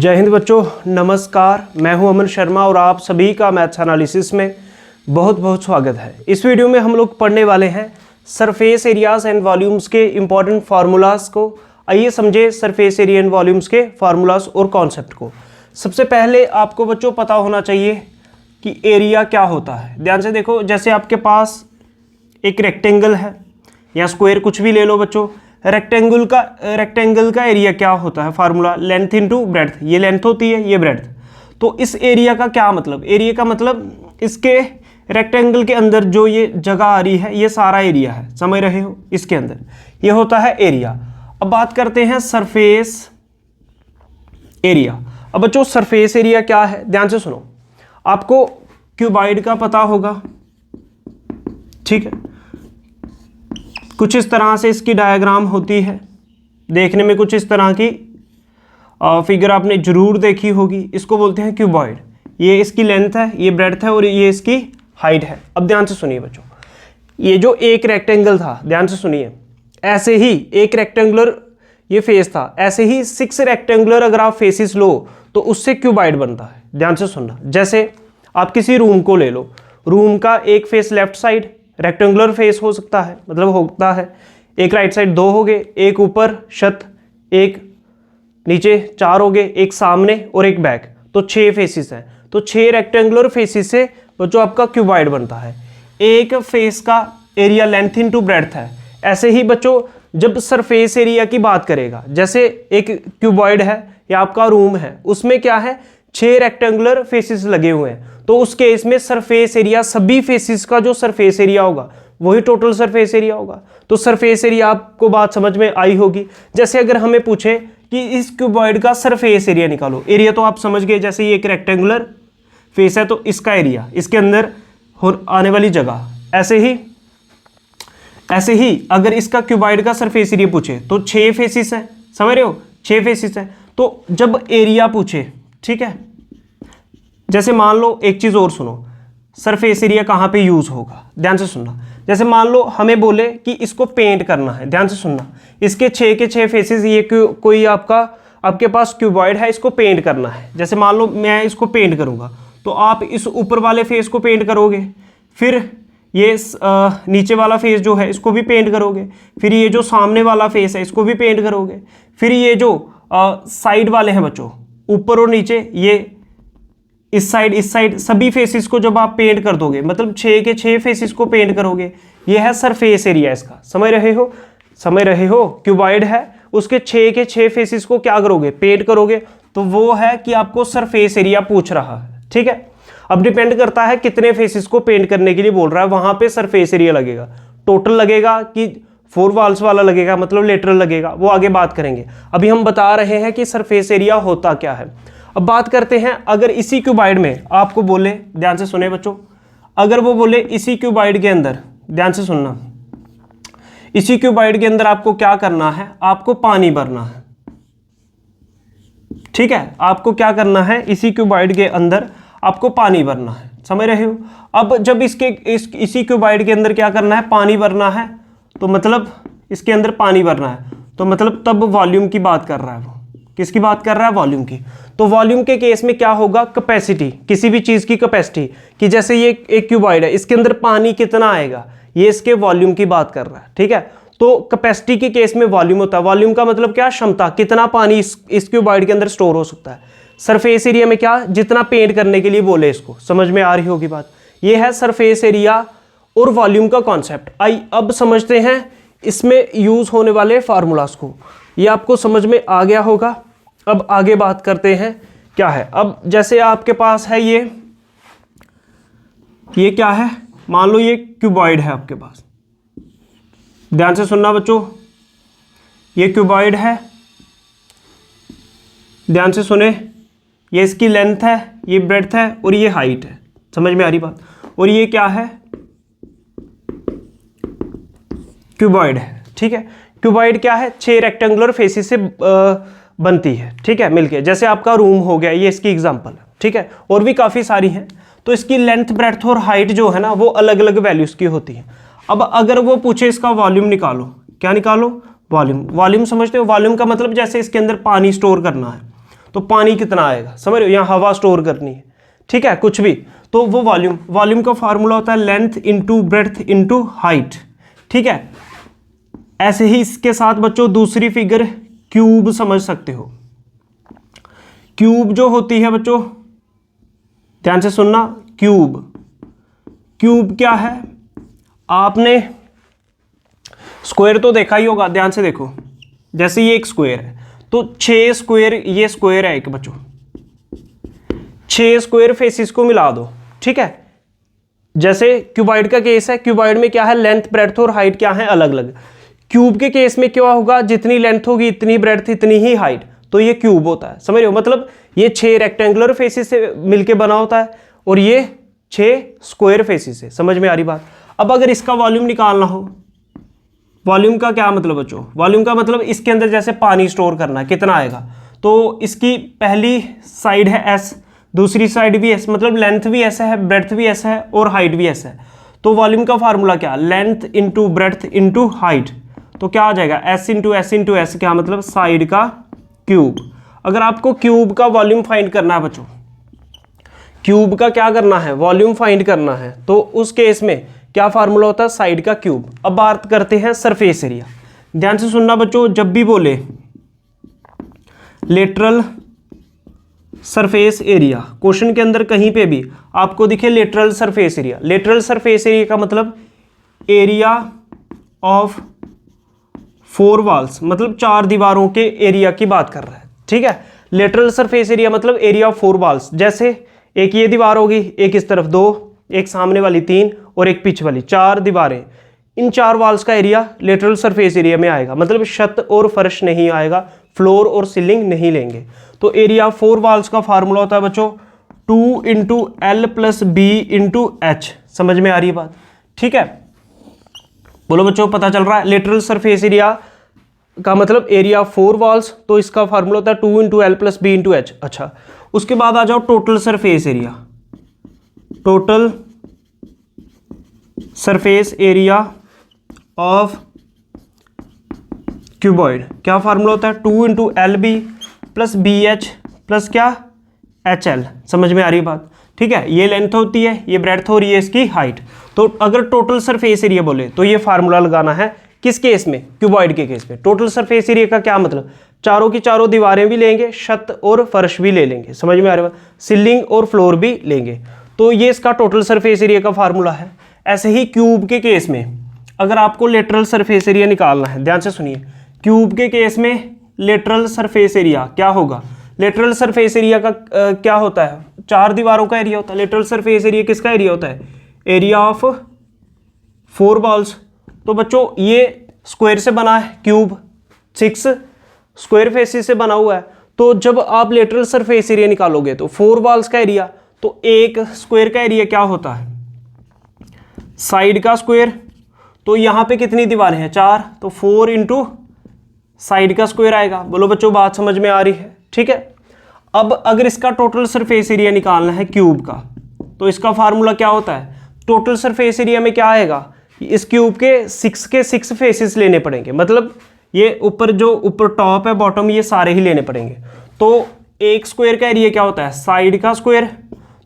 जय हिंद बच्चों, नमस्कार। मैं हूं अमन शर्मा और आप सभी का मैथ्स एनालिसिस में बहुत बहुत स्वागत है। इस वीडियो में हम लोग पढ़ने वाले हैं सरफेस एरियाज एंड वॉल्यूम्स के इंपॉर्टेंट फार्मूलाज को। आइए समझे सरफेस एरिया एंड वॉल्यूम्स के फार्मूलाज और कॉन्सेप्ट को। सबसे पहले आपको बच्चों पता होना चाहिए कि एरिया क्या होता है। ध्यान से देखो, जैसे आपके पास एक रेक्टेंगल है या स्क्वायर, कुछ भी ले लो बच्चों। रेक्टेंगल का एरिया क्या होता है? Formula length into breadth. ये लेंथ होती है, ये ब्रेड्थ। तो इस एरिया का क्या मतलब? एरिया का मतलब इसके रेक्टेंगल के अंदर जो ये जगह आ रही है, ये सारा एरिया है। समझ रहे हो? इसके अंदर ये होता है एरिया। अब बात करते हैं सरफेस एरिया। अब बच्चों सरफेस एरिया क्या है? ध्यान से सुनो। आपको क्यूबॉइड का पता होगा, ठीक है। कुछ इस तरह से इसकी डायग्राम होती है, देखने में कुछ इस तरह की फिगर आपने जरूर देखी होगी। इसको बोलते हैं क्यूबॉइड। ये इसकी लेंथ है, ये ब्रेड्थ है और ये इसकी हाइट है। अब ध्यान से सुनिए बच्चों, ये जो एक रेक्टेंगल था, ध्यान से सुनिए, ऐसे ही एक रेक्टेंगुलर ये फेस था, ऐसे ही 6 रेक्टेंगुलर अगर आप फेसेस लो तो उससे क्यूबॉइड बनता है। ध्यान से सुनना। जैसे आप किसी रूम को ले लो, रूम का एक face left side rectangular face हो सकता है, मतलब होता है। एक राइट साइड 2 हो गए, एक ऊपर छत, एक नीचे 4 हो गए, एक सामने और एक बैक, तो 6 फेसिस हैं। तो 6 रेक्टेंगुलर फेसिस से बच्चों आपका क्यूबॉइड बनता है। एक फेस का एरिया लेंथ इनटू ब्रेड्थ है। ऐसे ही बच्चों जब सरफेस एरिया की बात करेगा, जैसे एक क्यूबॉइड है या आपका रूम है, उसमें क्या है, 6 रेक्टेंगुलर फेसिस लगे हुए हैं। तो उस केस में सरफेस एरिया, सभी फेसिस का जो सरफेस एरिया होगा वही टोटल सरफेस एरिया होगा। तो सरफेस एरिया आपको बात समझ में आई होगी। जैसे अगर हमें पूछे कि इस क्यूबॉइड का सरफेस एरिया निकालो, एरिया तो आप समझ गए। जैसे ये एक रेक्टेंगुलर फेस है तो इसका एरिया, इसके अंदर आने वाली जगह। ऐसे ही अगर इसका क्यूबॉइड का सरफेस एरिया पूछे तो 6 फेसिस है। समझ रहे हो? 6 फेसिस है। तो जब एरिया पूछे, ठीक है, जैसे मान लो एक चीज और सुनो, सरफेस एरिया कहाँ पे यूज होगा? ध्यान से सुनना। जैसे मान लो हमें बोले कि इसको पेंट करना है, ध्यान से सुनना। इसके 6 के 6 फेसेस, ये कोई आपके पास क्यूबॉइड है, इसको पेंट करना है। जैसे मान लो मैं इसको पेंट करूंगा तो आप इस ऊपर वाले फेस को पेंट करोगे, फिर ये नीचे वाला फेस जो है इसको भी पेंट करोगे, फिर ये जो सामने वाला फेस है इसको भी पेंट करोगे, फिर ये जो साइड वाले हैं बच्चों, ऊपर और नीचे, ये इस साइड सभी फेसिस को जब आप पेंट कर दोगे, मतलब 6 के 6 फेसिस को पेंट करोगे, ये है सरफेस एरिया इसका। समझ रहे हो? क्यूबॉइड है, उसके 6 के 6 फेसिस को क्या करोगे? पेंट करोगे। तो वो है कि आपको सरफेस एरिया पूछ रहा है, ठीक है। अब डिपेंड करता है कितने फेसिस को पेंट करने के लिए बोल रहा है, वहां पे सरफेस एरिया लगेगा। टोटल लगेगा कि 4 वॉल्स वाला लगेगा, मतलब लेटरल लगेगा, वो आगे बात करेंगे। अभी हम बता रहे हैं कि सरफेस एरिया होता क्या है। अब बात करते हैं, अगर इसी क्यूबॉइड में आपको बोले, ध्यान से सुने बच्चों, अगर वो बोले इसी क्यूबॉइड के अंदर, ध्यान से सुनना, इसी क्यूबॉइड के अंदर आपको क्या करना है? आपको पानी भरना है, ठीक है। आपको क्या करना है? इसी क्यूबॉइड के अंदर आपको पानी भरना है। समझ रहे हो? अब जब इसी क्यूबॉइड के अंदर क्या करना है? पानी भरना है, तो मतलब इसके अंदर पानी भरना है, तो मतलब तब वॉल्यूम की बात कर रहा है। वो किसकी बात कर रहा है? वॉल्यूम की। तो वॉल्यूम के केस में क्या होगा? कैपेसिटी, किसी भी चीज की कैपेसिटी, कि जैसे ये एक क्यूबॉइड है, इसके अंदर पानी कितना आएगा, ये इसके वॉल्यूम की बात कर रहा है, ठीक है। तो कैपेसिटी के केस में वॉल्यूम होता है। वॉल्यूम का मतलब क्या? क्षमता, कितना पानी इस क्यूबॉइड के अंदर स्टोर हो सकता है। सरफेस एरिया में क्या? जितना पेंट करने के लिए बोले इसको। समझ में आ रही होगी बात। ये है सरफेस एरिया और वॉल्यूम का कॉन्सेप्ट। अब समझते हैं इसमें यूज होने वाले फार्मूलाज को। ये आपको समझ में आ गया होगा। अब आगे बात करते हैं क्या है। अब जैसे आपके पास है ये क्या है? मान लो ये क्यूबॉइड है आपके पास। ध्यान से सुनना बच्चों, ये क्यूबॉइड है, ध्यान से सुने। ये इसकी लेंथ है, ये ब्रेड्थ है और ये हाइट है। समझ में आ रही बात? और ये क्या है? क्यूबॉइड है, ठीक है। क्यूबॉइड क्या है? 6 रेक्टेंगुलर फेसिस से बनती है, ठीक है, मिलके। जैसे आपका रूम हो गया, ये इसकी एग्जांपल है, ठीक है। और भी काफ़ी सारी हैं। तो इसकी लेंथ, ब्रेड्थ और हाइट जो है ना, वो अलग अलग वैल्यूज़ की होती है। अब अगर वो पूछे इसका वॉल्यूम निकालो, क्या निकालो? वॉल्यूम। वॉल्यूम समझते हो? वॉल्यूम का मतलब जैसे इसके अंदर पानी स्टोर करना है, तो पानी कितना आएगा, समझ रहे हो, यहाँ हवा स्टोर करनी है, ठीक है, कुछ भी, तो वो वॉल्यूम का फार्मूला होता है length into breadth into height, ठीक है। ऐसे ही इसके साथ बच्चों दूसरी फिगर क्यूब समझ सकते हो। क्यूब जो होती है बच्चों, ध्यान से सुनना, क्यूब क्या है, आपने स्क्वायर तो देखा ही होगा, ध्यान से देखो, जैसे ये एक स्क्वायर है तो 6 स्क्वायर, ये स्क्वायर है एक बच्चों, 6 स्क्वायर फेसिस को मिला दो, ठीक है। जैसे क्यूबॉइड का केस है, क्यूबॉइड में क्या है, लेंथ ब्रेड्थ और हाइट क्या है, अलग अलग। क्यूब के केस में क्या होगा, जितनी लेंथ होगी इतनी ब्रेड्थ इतनी ही हाइट, तो ये क्यूब होता है, समझ रहे हो, मतलब ये 6 रेक्टेंगुलर फेसिस से मिलके बना होता है और ये 6 स्क्वायर फेसिस से, समझ में आ रही बात। अब अगर इसका वॉल्यूम निकालना हो, वॉल्यूम का क्या मतलब बच्चों, वॉल्यूम का मतलब इसके अंदर जैसे पानी स्टोर करना है, कितना आएगा, तो इसकी पहली साइड है एस, दूसरी साइड भी एस, मतलब लेंथ भी ऐसा है, ब्रेड्थ भी ऐसा है और हाइट भी ऐसा है। तो वॉल्यूम का फार्मूला क्या, length into breadth into height, तो क्या आ जाएगा, S into S into S, क्या मतलब साइड का क्यूब। अगर आपको क्यूब का वॉल्यूम फाइंड करना है बच्चों, क्यूब का क्या करना है, वॉल्यूम फाइंड करना है, तो उस केस में क्या फार्मूला होता है, साइड का क्यूब। अब बात करते हैं सरफेस एरिया, ध्यान से सुनना बच्चों, जब भी बोले लेटरल सरफेस एरिया, क्वेश्चन के अंदर कहीं पे भी आपको दिखे lateral surface area, lateral surface area का मतलब एरिया ऑफ 4 वॉल्स, मतलब 4 दीवारों के एरिया की बात कर रहा है, ठीक है। लेटरल सरफेस एरिया मतलब एरिया ऑफ 4 वॉल्स, जैसे एक ये दीवार होगी, एक इस तरफ 2, एक सामने वाली 3 और एक पीछे वाली 4 दीवारें, इन 4 वॉल्स का एरिया लेटरल सरफेस एरिया में आएगा, मतलब छत और फर्श नहीं आएगा, फ्लोर और सीलिंग नहीं लेंगे। तो एरिया 4 वॉल्स का फार्मूला होता है बच्चों 2 into L plus B into H, समझ में आ रही है बात, ठीक है। बोलो बच्चों, पता चल रहा है, लेटरल सरफेस एरिया का मतलब एरिया 4 वॉल्स, तो इसका फार्मूला होता है 2 into L plus B into H. अच्छा, उसके बाद आ जाओ total surface area, total surface area of cuboid, क्या फार्मूला होता है 2 into L B plus B H plus क्या एच एल, समझ में आ रही बात, ठीक है। ये लेंथ होती है, ये ब्रेड्थ हो रही है, इसकी हाइट। तो अगर टोटल सरफेस एरिया बोले तो ये फार्मूला लगाना है, किस केस में, क्यूबॉइड के केस में। टोटल सरफेस एरिया का क्या मतलब, चारों की चारों दीवारें भी लेंगे, छत और फर्श भी ले लेंगे, समझ में आ रही बात, सीलिंग और फ्लोर भी लेंगे, तो ये इसका टोटल सरफेस एरिया का फार्मूला है। ऐसे ही क्यूब के केस में अगर आपको लेटरल सरफेस एरिया निकालना है, ध्यान से सुनिए, क्यूब के केस में लेटरल सरफेस एरिया क्या होगा, लेटरल सरफेस एरिया का क्या होता है, 4 दीवारों का एरिया होता है। लेटरल सरफेस एरिया किसका एरिया होता है, एरिया ऑफ 4 वॉल्स। तो बच्चों ये स्क्वायर से बना है क्यूब, 6 स्क्वायर फेसिस से बना हुआ है, तो जब आप लेटरल सरफेस एरिया निकालोगे तो 4 वॉल्स का एरिया, तो एक स्क्वायर का एरिया क्या होता है, साइड का स्क्वायर। तो यहाँ पे कितनी दीवारें हैं, 4, तो 4 इंटू साइड का स्क्वायर आएगा। बोलो बच्चों, बात समझ में आ रही है, ठीक है। अब अगर इसका टोटल सरफेस एरिया निकालना है क्यूब का, तो इसका फार्मूला क्या होता है, टोटल सरफेस एरिया में क्या आएगा, इस क्यूब के 6 फेसेस लेने पड़ेंगे, मतलब ये ऊपर जो ऊपर टॉप है बॉटम ये सारे ही लेने पड़ेंगे। तो एक स्क्वायर का एरिया क्या होता है, साइड का स्क्वायर,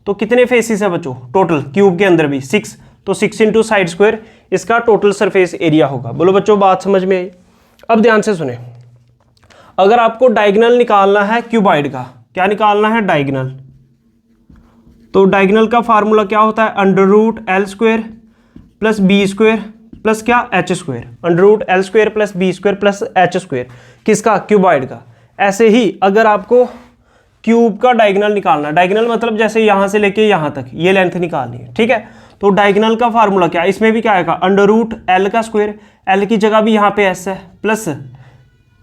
तो कितने फेसेस है बच्चों टोटल क्यूब के अंदर भी 6, तो 6 इंटू साइड स्क्वायर इसका टोटल सरफेस एरिया होगा। बोलो बच्चों, बात समझ में आई। अब ध्यान से सुने, अगर आपको डायगोनल निकालना है क्यूबॉइड का, क्या निकालना है, डायगोनल, तो डायगोनल का फार्मूला क्या होता है, under root L square plus B square plus क्या H square, under root L square plus B square plus H square, किसका, क्यूबॉइड का। ऐसे ही अगर आपको क्यूब का डायगोनल निकालना, डायगोनल मतलब जैसे यहाँ से लेके यहाँ तक ये लेंथ निकालनी है, ठीक है। तो डायगोनल का फार्मूला क्या है, इसमें भी क्या आएगा, अंडर रूट एल का स्क्वायर, एल की जगह भी यहाँ पे एस है, प्लस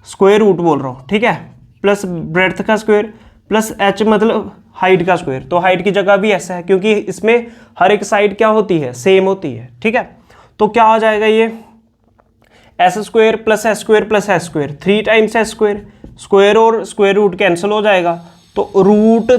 स्क्वायर रूट बोल रहा हूँ, ठीक है, प्लस ब्रेड्थ का स्क्वायर प्लस एच मतलब हाइट का स्क्वायर, तो हाइट की जगह भी ऐसा है क्योंकि इसमें हर एक साइड क्या होती है, सेम होती है, ठीक है। तो क्या आ जाएगा, ये S square plus S square plus S square, 3 times S square, square और स्क्वायर रूट कैंसिल हो जाएगा, तो रूट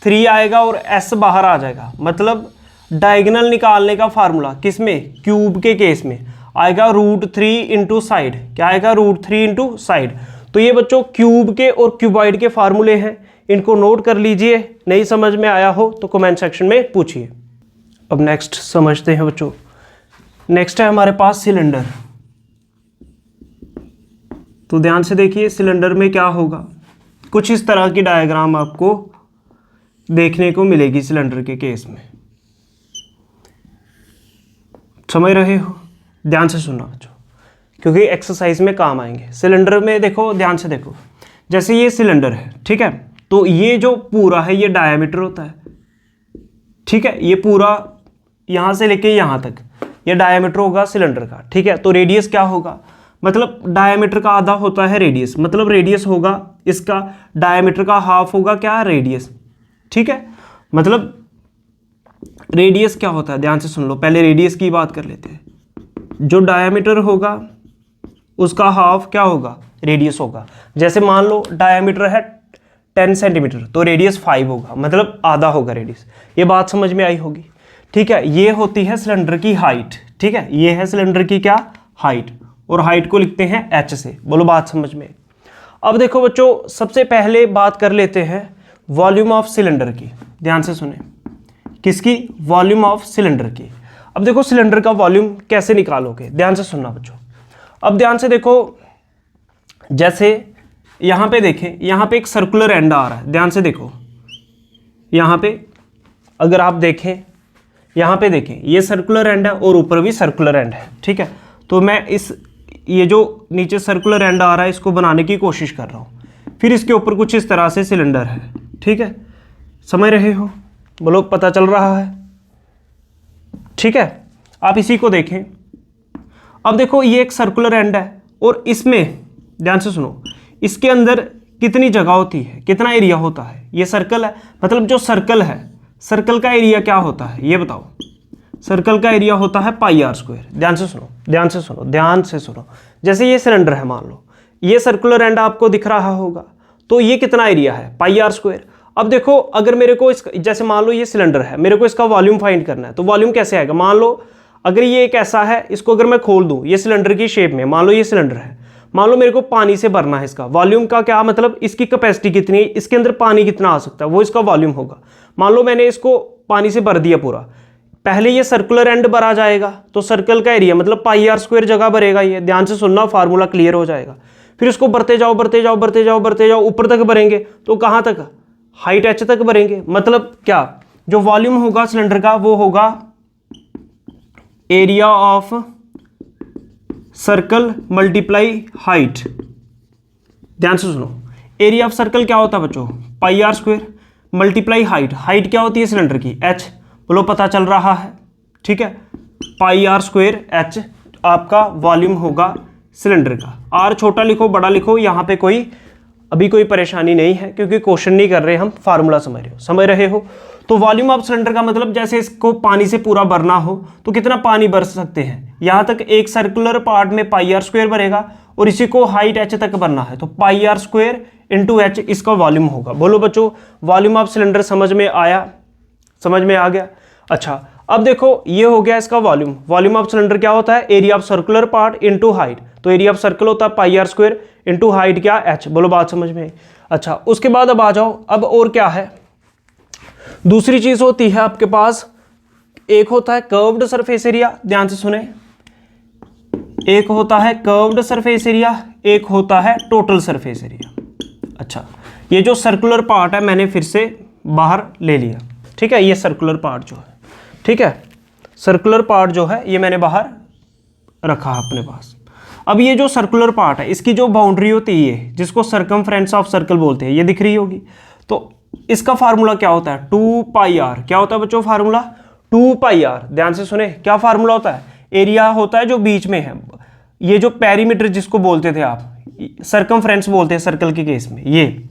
3 आएगा और एस बाहर आ जाएगा। मतलब डायगोनल निकालने का फार्मूला किसमें, क्यूब के केस में आएगा रूट 3 इंटू साइड, क्या आएगा, रूट 3 इंटू साइड। तो ये बच्चों क्यूब के और क्यूबॉइड के फार्मूले हैं, इनको नोट कर लीजिए, नहीं समझ में आया हो तो कमेंट सेक्शन में पूछिए। अब नेक्स्ट समझते हैं बच्चों। नेक्स्ट है हमारे पास सिलेंडर। तो ध्यान से देखिए सिलेंडर में क्या होगा, कुछ इस तरह की डायग्राम आपको देखने को मिलेगी सिलेंडर के केस में। समझ रहे हो? ध्यान से सुनना बच्चों, क्योंकि एक्सरसाइज में काम आएंगे। सिलेंडर में देखो, ध्यान से देखो, जैसे ये सिलेंडर है, ठीक है, तो ये जो पूरा है ये डायमीटर होता है, ठीक है, ये पूरा यहाँ से लेके यहाँ तक ये डायमीटर होगा सिलेंडर का, ठीक है। तो रेडियस क्या होगा, मतलब डायमीटर का आधा होता है रेडियस, मतलब रेडियस होगा इसका, डायमीटर का हाफ होगा क्या, रेडियस, ठीक है। मतलब रेडियस क्या होता है, ध्यान से सुन लो, पहले रेडियस की बात कर लेते हैं। जो डायमीटर होगा उसका हाफ क्या होगा, रेडियस होगा। जैसे मान लो डायमीटर है 10 सेंटीमीटर तो रेडियस 5 होगा, मतलब आधा होगा रेडियस। ये बात समझ में आई होगी, ठीक है। ये होती है सिलेंडर की हाइट, ठीक है, ये है सिलेंडर की क्या, हाइट, और हाइट को लिखते हैं h से। बोलो बात समझ में। अब देखो बच्चों, सबसे पहले बात कर लेते हैं वॉल्यूम ऑफ सिलेंडर की। ध्यान से सुने, किसकी, वॉल्यूम ऑफ सिलेंडर की। अब देखो सिलेंडर का वॉल्यूम कैसे निकालोगे, ध्यान से सुनना बच्चों। अब ध्यान से देखो, जैसे यहाँ पे देखें, यहाँ पे एक सर्कुलर एंड आ रहा है, ध्यान से देखो, यहाँ पे अगर आप देखें, यहाँ पे देखें, ये सर्कुलर एंड है और ऊपर भी सर्कुलर एंड है, ठीक है। तो मैं ये जो नीचे सर्कुलर एंड आ रहा है इसको बनाने की कोशिश कर रहा हूँ, फिर इसके ऊपर कुछ इस तरह से सिलेंडर है, ठीक है। समझ रहे हो? बोलो पता चल रहा है, ठीक है। आप इसी को देखें। अब देखो ये एक सर्कुलर एंड है और इसमें ध्यान से सुनो, इसके अंदर कितनी जगह होती है, कितना एरिया होता है। ये सर्कल है, मतलब जो सर्कल है, सर्कल का एरिया क्या होता है ये बताओ। सर्कल का एरिया होता है पाई आर स्क्वायर। ध्यान से सुनो, ध्यान से सुनो, ध्यान से सुनो। जैसे ये सिलेंडर है, मान लो ये सर्कुलर एंड आपको दिख रहा होगा, तो ये कितना एरिया है, पाई आर स्क्वायर। अब देखो अगर मेरे को जैसे मान लो ये सिलेंडर है, मेरे को इसका वॉल्यूम फाइंड करना है, तो वॉल्यूम कैसे आएगा। मान लो अगर ये एक ऐसा है, इसको अगर मैं खोल दूं, ये सिलेंडर की शेप में, मान लो ये सिलेंडर है, मान लो मेरे को पानी से भरना है, इसका वॉल्यूम का क्या मतलब, इसकी कैपेसिटी कितनी है, इसके अंदर पानी कितना आ सकता है, वो इसका वॉल्यूम होगा। मान लो मैंने इसको पानी से भर दिया पूरा, पहले ये सर्कुलर एंड भरा जाएगा, तो सर्कल का एरिया मतलब पाई आर स्क्वायर जगह भरेगा ये। ध्यान से सुनना, फार्मूला क्लियर हो जाएगा। फिर इसको भरते जाओ, भरते जाओ, भरते जाओ, भरते जाओ, ऊपर तक भरेंगे तो कहाँ तक, हाइट h तक भरेंगे। मतलब क्या, जो वॉल्यूम होगा सिलेंडर का वो होगा area of circle multiply height. ध्यान से सुनो, एरिया ऑफ सर्कल क्या होता है बच्चों, pi R square multiply height. Height क्या होती है सिलेंडर की, h। बोलो पता चल रहा है, ठीक है। पाई आर स्क्वायर h आपका वॉल्यूम होगा सिलेंडर का। r छोटा लिखो बड़ा लिखो, यहाँ पे अभी कोई परेशानी नहीं है, क्योंकि क्वेश्चन नहीं कर रहे हम, फार्मूला समझ रहे हो। तो वॉल्यूम ऑफ सिलेंडर का मतलब जैसे इसको पानी से पूरा भरना हो तो कितना पानी भर सकते हैं, यहाँ तक एक सर्कुलर पार्ट में पाई आर स्क्वायर भरेगा, और इसी को हाइट h तक भरना है तो pi R square into h इसका वॉल्यूम होगा। बोलो बच्चों, वॉल्यूम ऑफ सिलेंडर समझ में आया, समझ में आ गया। अच्छा अब देखो ये हो गया इसका वॉल्यूम। वॉल्यूम ऑफ सिलेंडर क्या होता है, area of circular part into height. तो एरिया ऑफ सर्कल होता है pi R square into height क्या, h। बोलो बात समझ में। अच्छा उसके बाद अब आ जाओ, अब और क्या है, दूसरी चीज होती है आपके पास, एक होता है कर्व्ड सरफेस एरिया। ध्यान से सुने, एक होता है कर्व्ड सरफेस एरिया, एक होता है टोटल सरफेस एरिया। अच्छा ये जो सर्कुलर पार्ट है मैंने फिर से बाहर ले लिया, ठीक है। ये सर्कुलर पार्ट जो है, ठीक है, सर्कुलर पार्ट जो है ये मैंने बाहर रखा अपने पास। अब ये जो सर्कुलर पार्ट है इसकी जो बाउंड्री होती है जिसको सरकमफ्रेंस ऑफ सर्कल बोलते हैं, ये दिख रही होगी। तो इसका फार्मूला क्या होता है, 2 पाई आर। क्या होता है बच्चों फार्मूला, 2 पाई आर। ध्यान से सुने, क्या फार्मूला होता है, एरिया होता है जो बीच में है, ये जो पेरीमीटर जिसको बोलते थे आप, सरकमफ्रेंस बोलते हैं सर्कल के केस में। ये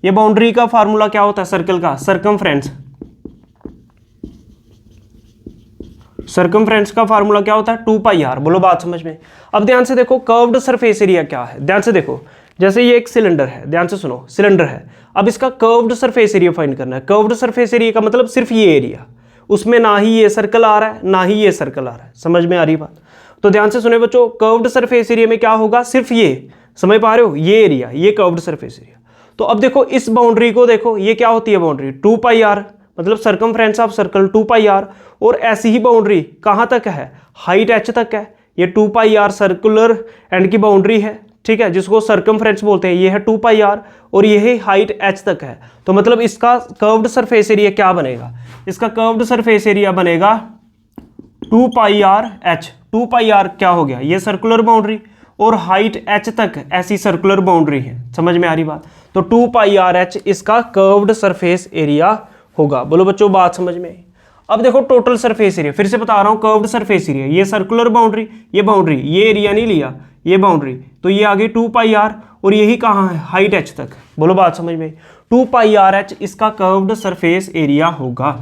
बाउंड्री का फार्मूला क्या होता है सर्कल का, सरकमफ्रेंस का फार्मूला क्या होता है, 2 पाई आर। बोलो बात समझ में। अब ध्यान से देखो कर्व्ड सरफेस एरिया क्या है, ध्यान से देखो, जैसे ये एक सिलेंडर है, ध्यान से सुनो, सिलेंडर है, अब इसका कर्व्ड सरफेस एरिया फाइंड करना है। कर्व्ड सरफेस एरिया का मतलब सिर्फ ये एरिया, उसमें ना ही ये सर्कल आ रहा है ना ही ये सर्कल आ रहा है। समझ में आ रही बात? तो ध्यान से सुने बच्चों, कर्व्ड सरफेस एरिया में क्या होगा, सिर्फ ये, समझ पा रहे हो, ये एरिया, ये कर्व्ड सरफेस एरिया। तो तो अब देखो इस बाउंड्री को देखो, ये क्या होती है बाउंड्री 2 पाई आर, मतलब circumference of circle 2 pi R. और ऐसी ही बाउंड्री कहाँ तक है, हाइट h तक है। ये 2 पाई आर सर्कुलर एंड की बाउंड्री है, ठीक है, जिसको सर्कमफ्रेंस बोलते हैं। ये है 2 पाई आर और ये हाइट h तक है। तो मतलब इसका कर्व्ड सरफेस एरिया क्या बनेगा, इसका कर्व्ड सरफेस एरिया बनेगा 2 pi are h। 2 pi are क्या हो गया, ये सर्कुलर बाउंड्री और हाइट h तक ऐसी सर्कुलर बाउंड्री है। समझ में आ रही बात। तो 2 पाई आर h इसका कर्व्ड सरफेस एरिया होगा। बोलो बच्चों बात समझ में आई। अब देखो टोटल सरफेस एरिया, फिर से बता रहा हूँ, कर्व्ड सरफेस एरिया, ये सर्कुलर बाउंड्री, ये बाउंड्री, ये एरिया नहीं लिया, ये बाउंड्री, तो ये आ गई 2 पाई आर और यही कहाँ है, हाइट h तक। बोलो बात समझ में आई। 2 पाई आर h इसका कर्व्ड सरफेस एरिया होगा।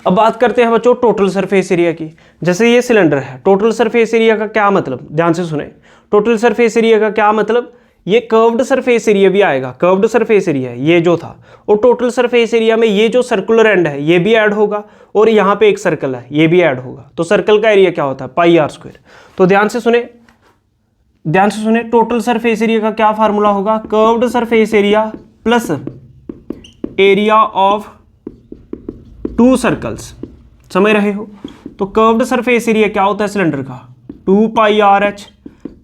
अब बात करते हैं बच्चों टोटल सरफेस एरिया की। जैसे ये सिलेंडर है, टोटल सरफेस एरिया का क्या मतलब, ध्यान से सुने। टोटल सरफेस एरिया का क्या मतलब, ये कर्व्ड सरफेस एरिया भी आएगा, कर्व्ड सरफेस एरिया है ये जो था, और टोटल सरफेस एरिया में ये जो सर्कुलर एंड है ये भी ऐड होगा और यहाँ पे एक सर्कल है ये भी ऐड होगा। तो सर्कल का एरिया क्या होता है, पाई आर स्क्वायर। तो ध्यान से सुने, ध्यान से सुने, टोटल सरफेस एरिया का क्या फार्मूला होगा, curved surface area plus area of 2 circles. समझ रहे हो। तो कर्व्ड सरफेस एरिया क्या होता है सिलेंडर का, 2 pi R H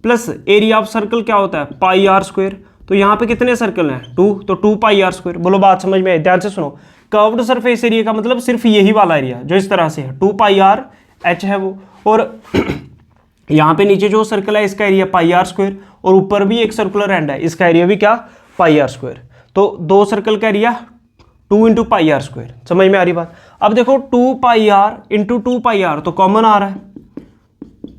plus area of circle क्या होता है, पाई आर स्क्वायर। तो यहाँ पे कितने सर्कल हैं, 2, तो 2 पाई आर स्क्वायर। बोलो बात समझ में आई। ध्यान से सुनो, कर्व्ड सरफेस एरिया का मतलब सिर्फ यही वाला एरिया जो इस तरह से है, 2 पाई आर एच है वो, और यहाँ पे नीचे जो सर्कल है इसका एरिया पाई आर स्क्वायर, और ऊपर भी एक सर्कुलर एंड है इसका एरिया भी क्या, पाई आर स्क्वायर। तो 2 सर्कल का area 2 into pi R square. समझ में आ रही बात। अब देखो 2 pi R into 2 pi R तो कॉमन आ रहा है,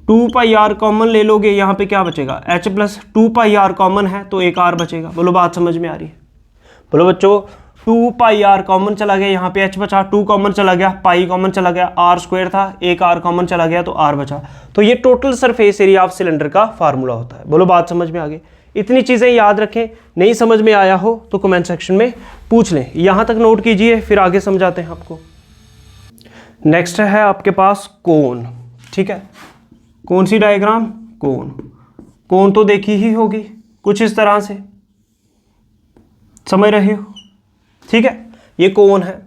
2 पाई आर कॉमन ले लोगे, यहाँ पे क्या बचेगा h plus 2 pi R common है तो एक r बचेगा। बोलो बात समझ में आ रही है। बोलो बच्चों 2 पाई आर कॉमन चला गया, यहाँ पे h बचा, 2 कॉमन चला गया, पाई कॉमन चला गया, r स्क्वायर था, एक r कॉमन चला गया तो r बचा। तो ये total surface area of cylinder का फार्मूला होता है। बोलो बात समझ में आ गई। इतनी चीज़ें याद रखें, नहीं समझ में आया हो तो कमेंट सेक्शन में पूछ लें। यहाँ तक नोट कीजिए, फिर आगे समझाते हैं आपको। नेक्स्ट है आपके पास कोन, ठीक है। कौन सी डायग्राम, कोन। कोन तो देखी ही होगी कुछ इस तरह से, समझ रहे हो, ठीक है। ये कोन है,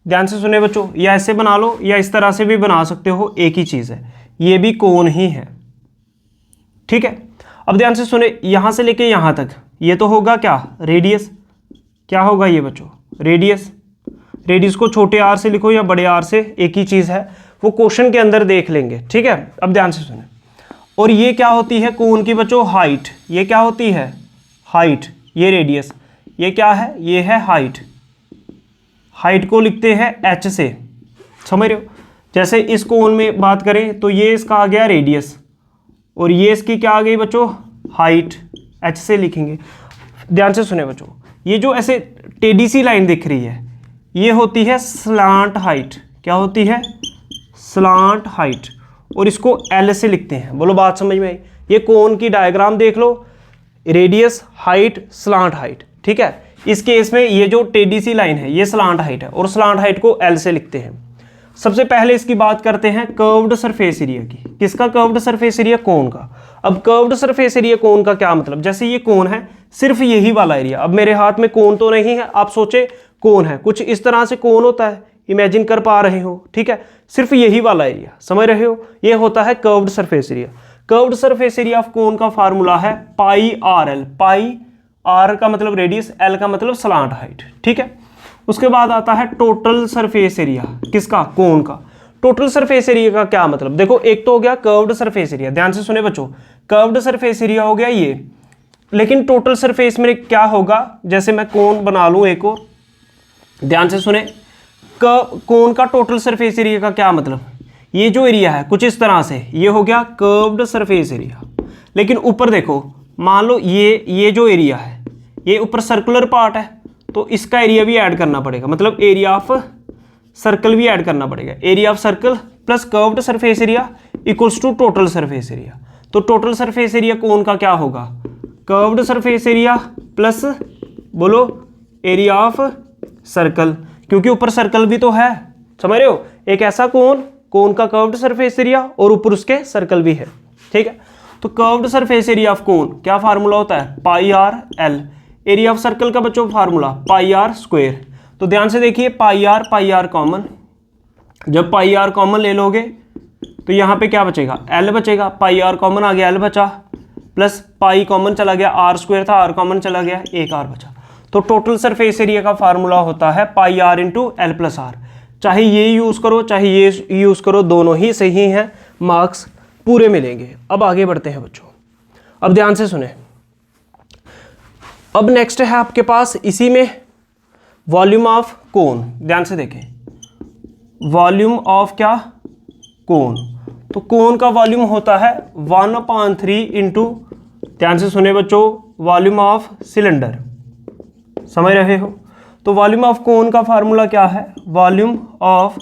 ध्यान से सुने बच्चों, या ऐसे बना लो या इस तरह से भी बना सकते हो, एक ही चीज़ है, ये भी कोन ही है, ठीक है। अब ध्यान से सुने, यहाँ से लेके यहाँ तक ये तो होगा क्या, रेडियस। क्या होगा ये बच्चों, रेडियस। रेडियस को छोटे आर से लिखो या बड़े आर से, एक ही चीज़ है, वो क्वेश्चन के अंदर देख लेंगे, ठीक है। अब ध्यान से सुने, और ये क्या होती है कोन की बच्चों, हाइट। ये क्या होती है, हाइट। ये रेडियस, ये क्या है, ये है हाइट। हाइट को लिखते हैं h से, समझ रहे हो। जैसे इस कोन में बात करें तो ये इसका आ गया रेडियस, और ये इसकी क्या आ गई बच्चों, हाइट, h से लिखेंगे। ध्यान से सुने बच्चों, ये जो ऐसे टेढ़ी सी लाइन दिख रही है ये होती है स्लांट हाइट। क्या होती है, स्लांट हाइट, और इसको L से लिखते हैं। बोलो बात समझ में आई। ये कोन की डायग्राम देख लो, रेडियस, हाइट, स्लांट हाइट, ठीक है। इस केस में ये जो टेढ़ी सी लाइन है ये स्लांट हाइट है, और स्लांट हाइट को L से लिखते हैं। सबसे पहले इसकी बात करते हैं कर्व्ड सरफेस एरिया की। किसका कर्व्ड सरफेस एरिया, कोन का। अब कर्व्ड सरफेस एरिया कोन का क्या मतलब, जैसे ये कोन है सिर्फ यही वाला एरिया। अब मेरे हाथ में कोन तो नहीं है, आप सोचे कोन है, कुछ इस तरह से कोन होता है, इमेजिन कर पा रहे हो, ठीक है। सिर्फ यही वाला एरिया, समझ रहे हो, ये होता है curved surface area. Curved surface area of cone का फार्मूला है pi R L. Pi are का मतलब रेडियस, एल का मतलब स्लांट हाइट, ठीक है। उसके बाद आता है टोटल सरफेस एरिया, किसका, कोन का। टोटल सरफेस एरिया का क्या मतलब, देखो एक तो हो गया कर्व्ड सरफेस एरिया, ध्यान से सुने बच्चों, कर्व्ड सरफेस एरिया हो गया ये, लेकिन टोटल सरफेस में क्या होगा, जैसे मैं कोन बना लूं एक और, ध्यान से सुने, कोन का टोटल सरफेस एरिया का क्या मतलब, ये जो एरिया है कुछ इस तरह से, ये हो गया कर्व्ड सरफेस एरिया। लेकिन ऊपर देखो, मान लो ये जो एरिया है ये ऊपर सर्कुलर पार्ट है, तो इसका एरिया भी ऐड करना पड़ेगा, मतलब एरिया ऑफ सर्कल भी ऐड करना पड़ेगा। Area of circle plus curved surface area equals to total surface area. तो टोटल सरफेस एरिया कोन का क्या होगा, कर्व्ड सरफेस एरिया प्लस बोलो एरिया ऑफ सर्कल, क्योंकि ऊपर सर्कल भी तो है, समझ रहे हो। एक ऐसा कोन का कर्व्ड सरफेस एरिया और ऊपर उसके सर्कल भी है, ठीक है। तो curved surface area of cone क्या फार्मूला होता है, pi R L. Area of circle का बच्चों फार्मूला पाई आर स्क्वायर। तो ध्यान से देखिए पाई आर कॉमन, जब पाई आर कॉमन ले लोगे तो यहाँ पे क्या बचेगा, एल बचेगा। पाई आर कॉमन आ गया, एल बचा, प्लस पाई कॉमन चला गया, आर स्क्वायर था, आर कॉमन चला गया, एक आर बचा। तो टोटल सरफेस एरिया का फार्मूला होता है pi R into L plus R. चाहे ये यूज़ करो चाहे ये यूज़ करो, दोनों ही सही हैं, मार्क्स पूरे मिलेंगे। अब आगे बढ़ते हैं बच्चों, अब ध्यान से सुने। अब नेक्स्ट है आपके पास इसी में वॉल्यूम ऑफ कोन। ध्यान से देखें, वॉल्यूम ऑफ क्या, कोन। तो कोन का वॉल्यूम होता है 1/3 इंटू, ध्यान से सुने बच्चों, वॉल्यूम ऑफ सिलेंडर। समझ रहे हो? तो वॉल्यूम ऑफ कोन का फार्मूला क्या है, volume of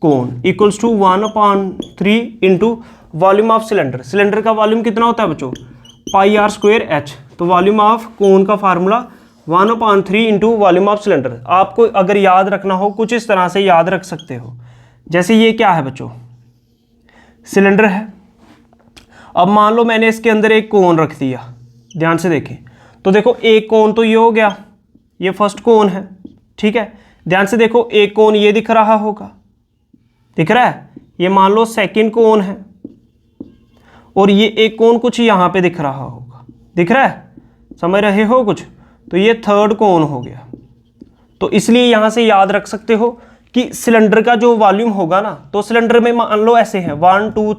cone equals to 1/3 into volume of cylinder. Cylinder का वॉल्यूम कितना होता है बच्चों, पाई आर स्क्वायर एच। तो वॉल्यूम ऑफ कोन का formula 1/3 into volume of cylinder. आपको अगर याद रखना हो कुछ इस तरह से याद रख सकते हो, जैसे ये क्या है बच्चों, सिलेंडर है। अब मान लो मैंने इसके अंदर एक कोन रख दिया, ध्यान से देखें। तो देखो एक कोन तो ये हो गया, ये फर्स्ट कोन है, ठीक है। ध्यान से देखो एक कोन ये दिख रहा होगा, दिख रहा है, ये मान लो सेकंड कोन है, और ये एक कोन कुछ यहाँ पे दिख रहा होगा, दिख रहा है, समझ रहे हो कुछ। तो ये थर्ड कोन हो गया। तो इसलिए यहाँ से याद रख सकते हो कि सिलेंडर का जो वॉल्यूम होगा ना, तो सिलेंडर में मान लो ऐसे हैं 1 2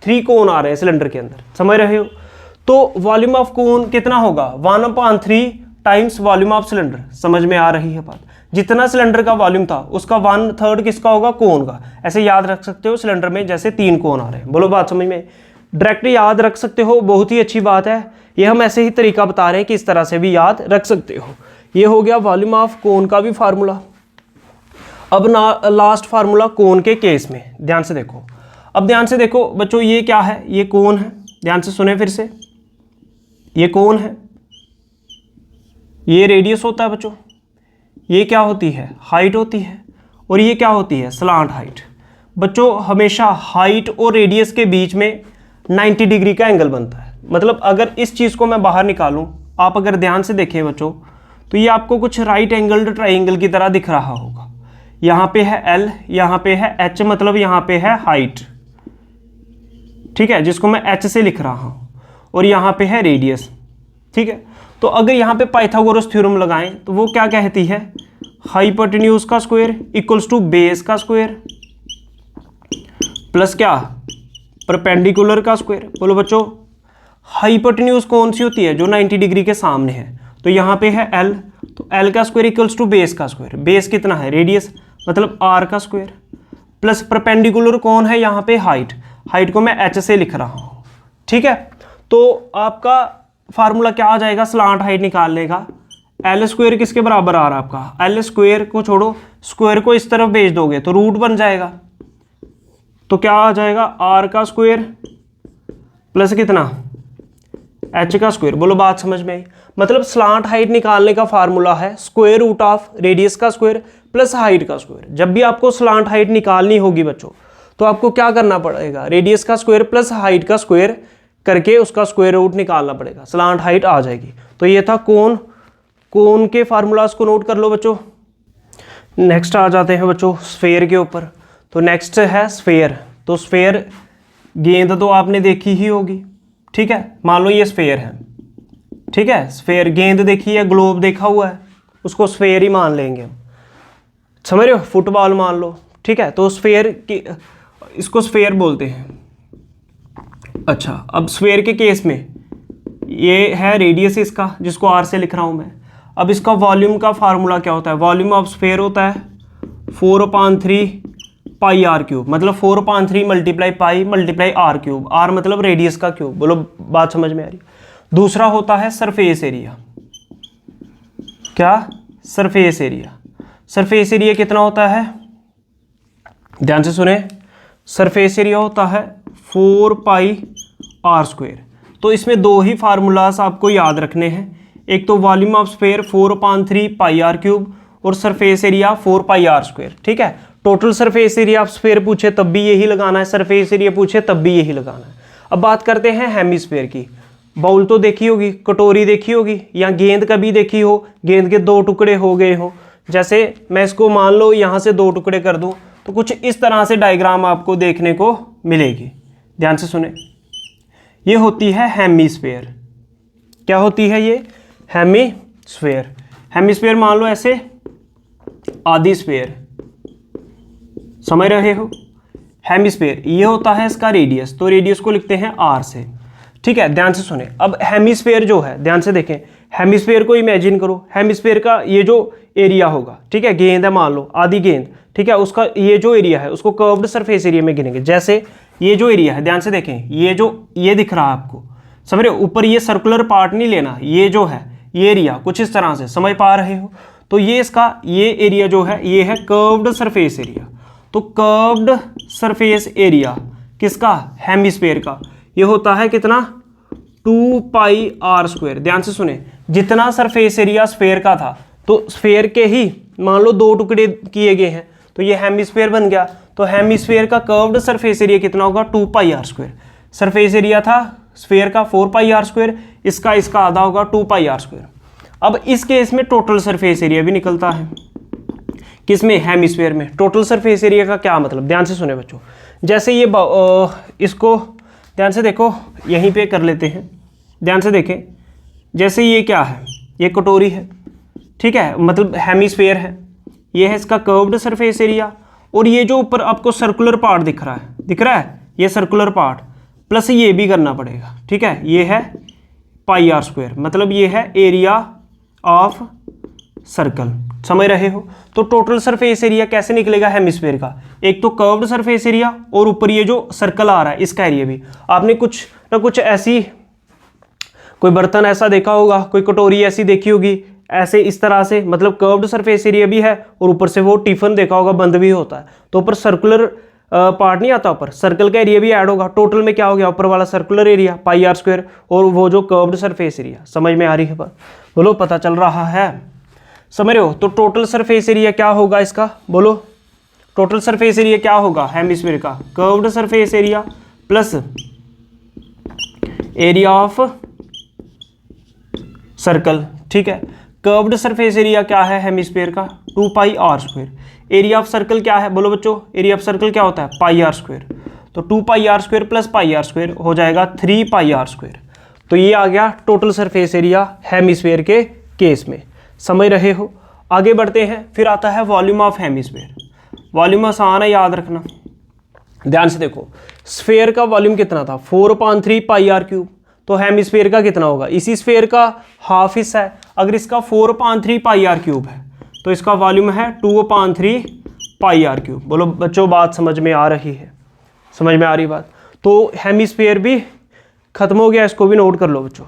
3 कोन आ रहे हैं सिलेंडर के अंदर, समझ रहे हो। तो वॉल्यूम ऑफ कोन कितना होगा, 1/3 टाइम्स वॉल्यूम ऑफ सिलेंडर। समझ में आ रही है बात? जितना सिलेंडर का वॉल्यूम था उसका 1/3 किसका होगा, कोन का। ऐसे याद रख सकते हो सिलेंडर में जैसे 3 कोन आ रहे हैं। बोलो बात समझ में? डायरेक्ट याद रख सकते हो, बहुत ही अच्छी बात है। ये हम ऐसे ही तरीका बता रहे हैं कि इस तरह से भी याद रख सकते हो। ये हो गया वॉल्यूम ऑफ कोन का भी फार्मूला। अब ना लास्ट फार्मूला कोन के केस में, ध्यान से देखो। अब ध्यान से देखो बच्चों, ये क्या है, ये कोन है। ध्यान से सुने फिर से, ये कोन है, ये रेडियस होता है बच्चों, ये क्या होती है, हाइट होती है, और ये क्या होती है, स्लांट हाइट। बच्चों हमेशा हाइट और रेडियस के बीच में 90 डिग्री का एंगल बनता है। मतलब अगर इस चीज़ को मैं बाहर निकालूं, आप अगर ध्यान से देखें बच्चों, तो ये आपको कुछ राइट एंगल्ड ट्राइंगल की तरह दिख रहा होगा। यहाँ पे है L, यहाँ पे है H, मतलब यहाँ पे है हाइट, ठीक है, जिसको मैं H से लिख रहा हूँ, और यहाँ पे है रेडियस, ठीक है। तो अगर यहाँ पे पाइथागोरस थ्योरम लगाएं तो वो क्या कहती है, हाइपोटेन्यूज का स्क्वायर इक्वल्स टू बेस का स्क्वायर प्लस क्या, परपेंडिकुलर का स्क्वायर। बोलो बच्चों, हाइपोटेन्यूज कौन सी होती है, जो 90 डिग्री के सामने है। तो यहाँ पे है L, तो L का स्क्वायर इक्वल्स टू बेस का स्क्वायर। बेस कितना है, रेडियस, मतलब R का स्क्वायर, प्लस परपेंडिकुलर कौन है यहाँ पे, हाइट। हाइट को मैं H से लिख रहा हूँ, ठीक है। तो आपका फार्मूला क्या आ जाएगा स्लांट हाइट निकालने का, L स्क्वायर किसके बराबर आ रहा है आपका, L स्क्वायर को छोड़ो, स्क्वायर को इस तरफ भेज दोगे तो रूट बन जाएगा। तो क्या आ जाएगा, R का स्क्वायर प्लस कितना, H का स्क्वायर। बोलो बात समझ में आई? मतलब स्लांट हाइट निकालने का फार्मूला है स्क्वायर रूट ऑफ रेडियस का स्क्वायर प्लस हाइट का स्क्वायर। जब भी आपको स्लांट हाइट निकालनी होगी बच्चों, तो आपको क्या करना पड़ेगा, रेडियस का स्क्वायर प्लस हाइट का स्क्वायर करके उसका स्क्वायर रूट निकालना पड़ेगा, स्लांट हाइट आ जाएगी। तो ये था कोन। कोन के फार्मूलाज को नोट कर लो बच्चों। नेक्स्ट आ जाते हैं बच्चों स्फेयर के ऊपर। तो नेक्स्ट है स्फेयर। तो स्फेयर, गेंद तो आपने देखी ही होगी, ठीक है। मान लो ये स्फेयर है, ठीक है, स्फेयर। गेंद देखी है, ग्लोब देखा हुआ है, उसको स्फेयर ही मान लेंगे हम, समझ रहे हो, फुटबॉल मान लो, ठीक है। तो स्फेयर की, इसको स्फेयर बोलते हैं। अच्छा, अब स्फेयर के केस में ये है रेडियस इसका, जिसको आर से लिख रहा हूं मैं। अब इसका वॉल्यूम का फार्मूला क्या होता है, वॉल्यूम ऑफ स्फेयर होता है 4/3 पाई आर क्यूब, मतलब 4/3 multiply pi multiply R cube. R मतलब रेडियस का क्यूब। बोलो बात समझ में आ रही? दूसरा होता है सरफेस एरिया। क्या, सरफेस एरिया। सरफेस एरिया कितना होता है, ध्यान से सुने, सरफेस एरिया होता है 4 पाई आर स्क्वायर। तो इसमें दो ही फार्मूलाज आपको याद रखने हैं, एक तो volume of sphere 4/3 pi R cube और surface area 4 pi R square, ठीक है। Total surface area of sphere पूछे तब भी यही लगाना है, सरफेस एरिया पूछे तब भी यही लगाना है। अब बात करते हैं हेमिस्फेयर की। बाउल तो देखी होगी, कटोरी देखी होगी, या गेंद कभी देखी हो, गेंद के 2 टुकड़े हो गए हो। जैसे मैं इसको मान लो यहाँ से 2 टुकड़े कर दूँ तो कुछ इस तरह से डायग्राम आपको देखने को मिलेगी। ध्यान से सुने, ये होती है हेमीस्फेयर। क्या होती है ये? हेमीस्फेयर। हेमीस्फेयर मान लो ऐसे आधी स्फेयर, समझ रहे हो? हेमीस्फेयर ये होता है इसका रेडियस, तो रेडियस को लिखते हैं r से। ठीक है, ध्यान से सुने। अब हेमीस्फेयर जो है, ध्यान से देखें, हेमीस्फेयर को इमेजिन करो। हेमीस्फेयर का ये जो एरिया होगा, ठीक है, गेंद है मान लो, आधी गेंद, ठीक है, उसका ये जो एरिया है उसको कर्व्ड सरफेस एरिया में गिनेंगे। जैसे ये जो एरिया है, ध्यान से देखें, ये दिख रहा है आपको, समझ रहे हो? ऊपर ये सर्कुलर पार्ट नहीं लेना, ये जो है ये एरिया कुछ इस तरह से, समझ पा रहे हो? तो ये इसका ये एरिया जो है ये है कर्व्ड सरफेस एरिया। तो कर्व्ड सरफेस एरिया किसका? हेमीस्फेयर का। ये होता है कितना? 2 पाई r स्क्वायर। ध्यान से सुने, जितना सरफेस एरिया स्फेयर का था, तो स्फेयर के ही मान लो 2 टुकड़े किए गए हैं, तो ये हेमीस्फेयर बन गया। तो हेमीस्फेयर का कर्व्ड सरफेस एरिया कितना होगा? 2 पाई r स्क्वायर। सरफेस एरिया था स्फेयर का 4 पाई r स्क्वायर, इसका आधा होगा 2 पाई r स्क्वायर। अब इस केस में टोटल सरफेस एरिया भी निकलता है। किसमें? हेमीस्फेयर में। टोटल सरफेस एरिया का क्या मतलब? ध्यान से सुने बच्चों, जैसे ये इसको ध्यान से देखो, यहीं पे कर लेते हैं, ध्यान से देखें। जैसे ये क्या है? ये कटोरी है, ठीक है, मतलब हेमीस्फेयर है। ये है इसका कर्व्ड सरफेस एरिया, और ये जो ऊपर आपको सर्कुलर पार्ट दिख रहा है, ये सर्कुलर पार्ट प्लस ये भी करना पड़ेगा, ठीक है, ये है पाई r स्क्वायर, मतलब ये है एरिया ऑफ सर्कल। समझ रहे हो? तो टोटल सरफेस एरिया कैसे निकलेगा हेमीस्फेयर का? एक तो कर्व्ड सरफेस एरिया, और ऊपर ये जो सर्कल आ रहा है इसका एरिया भी। आपने कुछ ना कुछ ऐसी कोई बर्तन ऐसा देखा होगा, कोई कटोरी ऐसी देखी होगी, ऐसे इस तरह से, मतलब कर्व्ड सरफेस एरिया भी है, और ऊपर से वो टिफिन देखा होगा बंद भी होता है, तो ऊपर सर्कुलर पार्ट नहीं आता, ऊपर सर्कल का एरिया भी ऐड होगा। टोटल में क्या हो गया? ऊपर वाला circular area pi r square, और वो जो कर्व्ड सरफेस एरिया। समझ में आ रही है बात? बोलो, पता चल रहा है? समझ रहे हो? तो टोटल सरफेस एरिया क्या होगा इसका? बोलो, टोटल सरफेस एरिया क्या होगा हेमीस्फीयर का? Curved surface area plus area of circle. ठीक है, कर्व्ड सरफेस एरिया क्या है हेमीस्फीयर का? 2 पाई r square. Area of circle क्या है? बोलो बच्चों, एरिया ऑफ सर्कल क्या होता है? पाई r स्क्वायर। तो 2 पाई r स्क्वायर प्लस पाई r स्क्वायर हो जाएगा 3 पाई r स्क्वायर। तो ये आ गया टोटल सरफेस एरिया हेमीस्फीयर के केस में। समझ रहे हो? आगे बढ़ते हैं। फिर आता है वॉल्यूम ऑफ हेमीस्फीयर। वॉल्यूम आसान है, याद रखना। ध्यान से देखो, स्फेयर का वॉल्यूम कितना था? 4/3 पाई r क्यूब। तो हेमीस्फीयर का कितना होगा? इसी स्फेयर का हाफ हिस्सा है। अगर इसका 4/3 पाई r क्यूब है तो इसका वॉल्यूम है 2/3 पाई r क्यूब। बोलो बच्चों, बात समझ में आ रही है? समझ में आ रही बात? तो हेमीस्फीयर भी खत्म हो गया, इसको भी नोट कर लो बच्चों।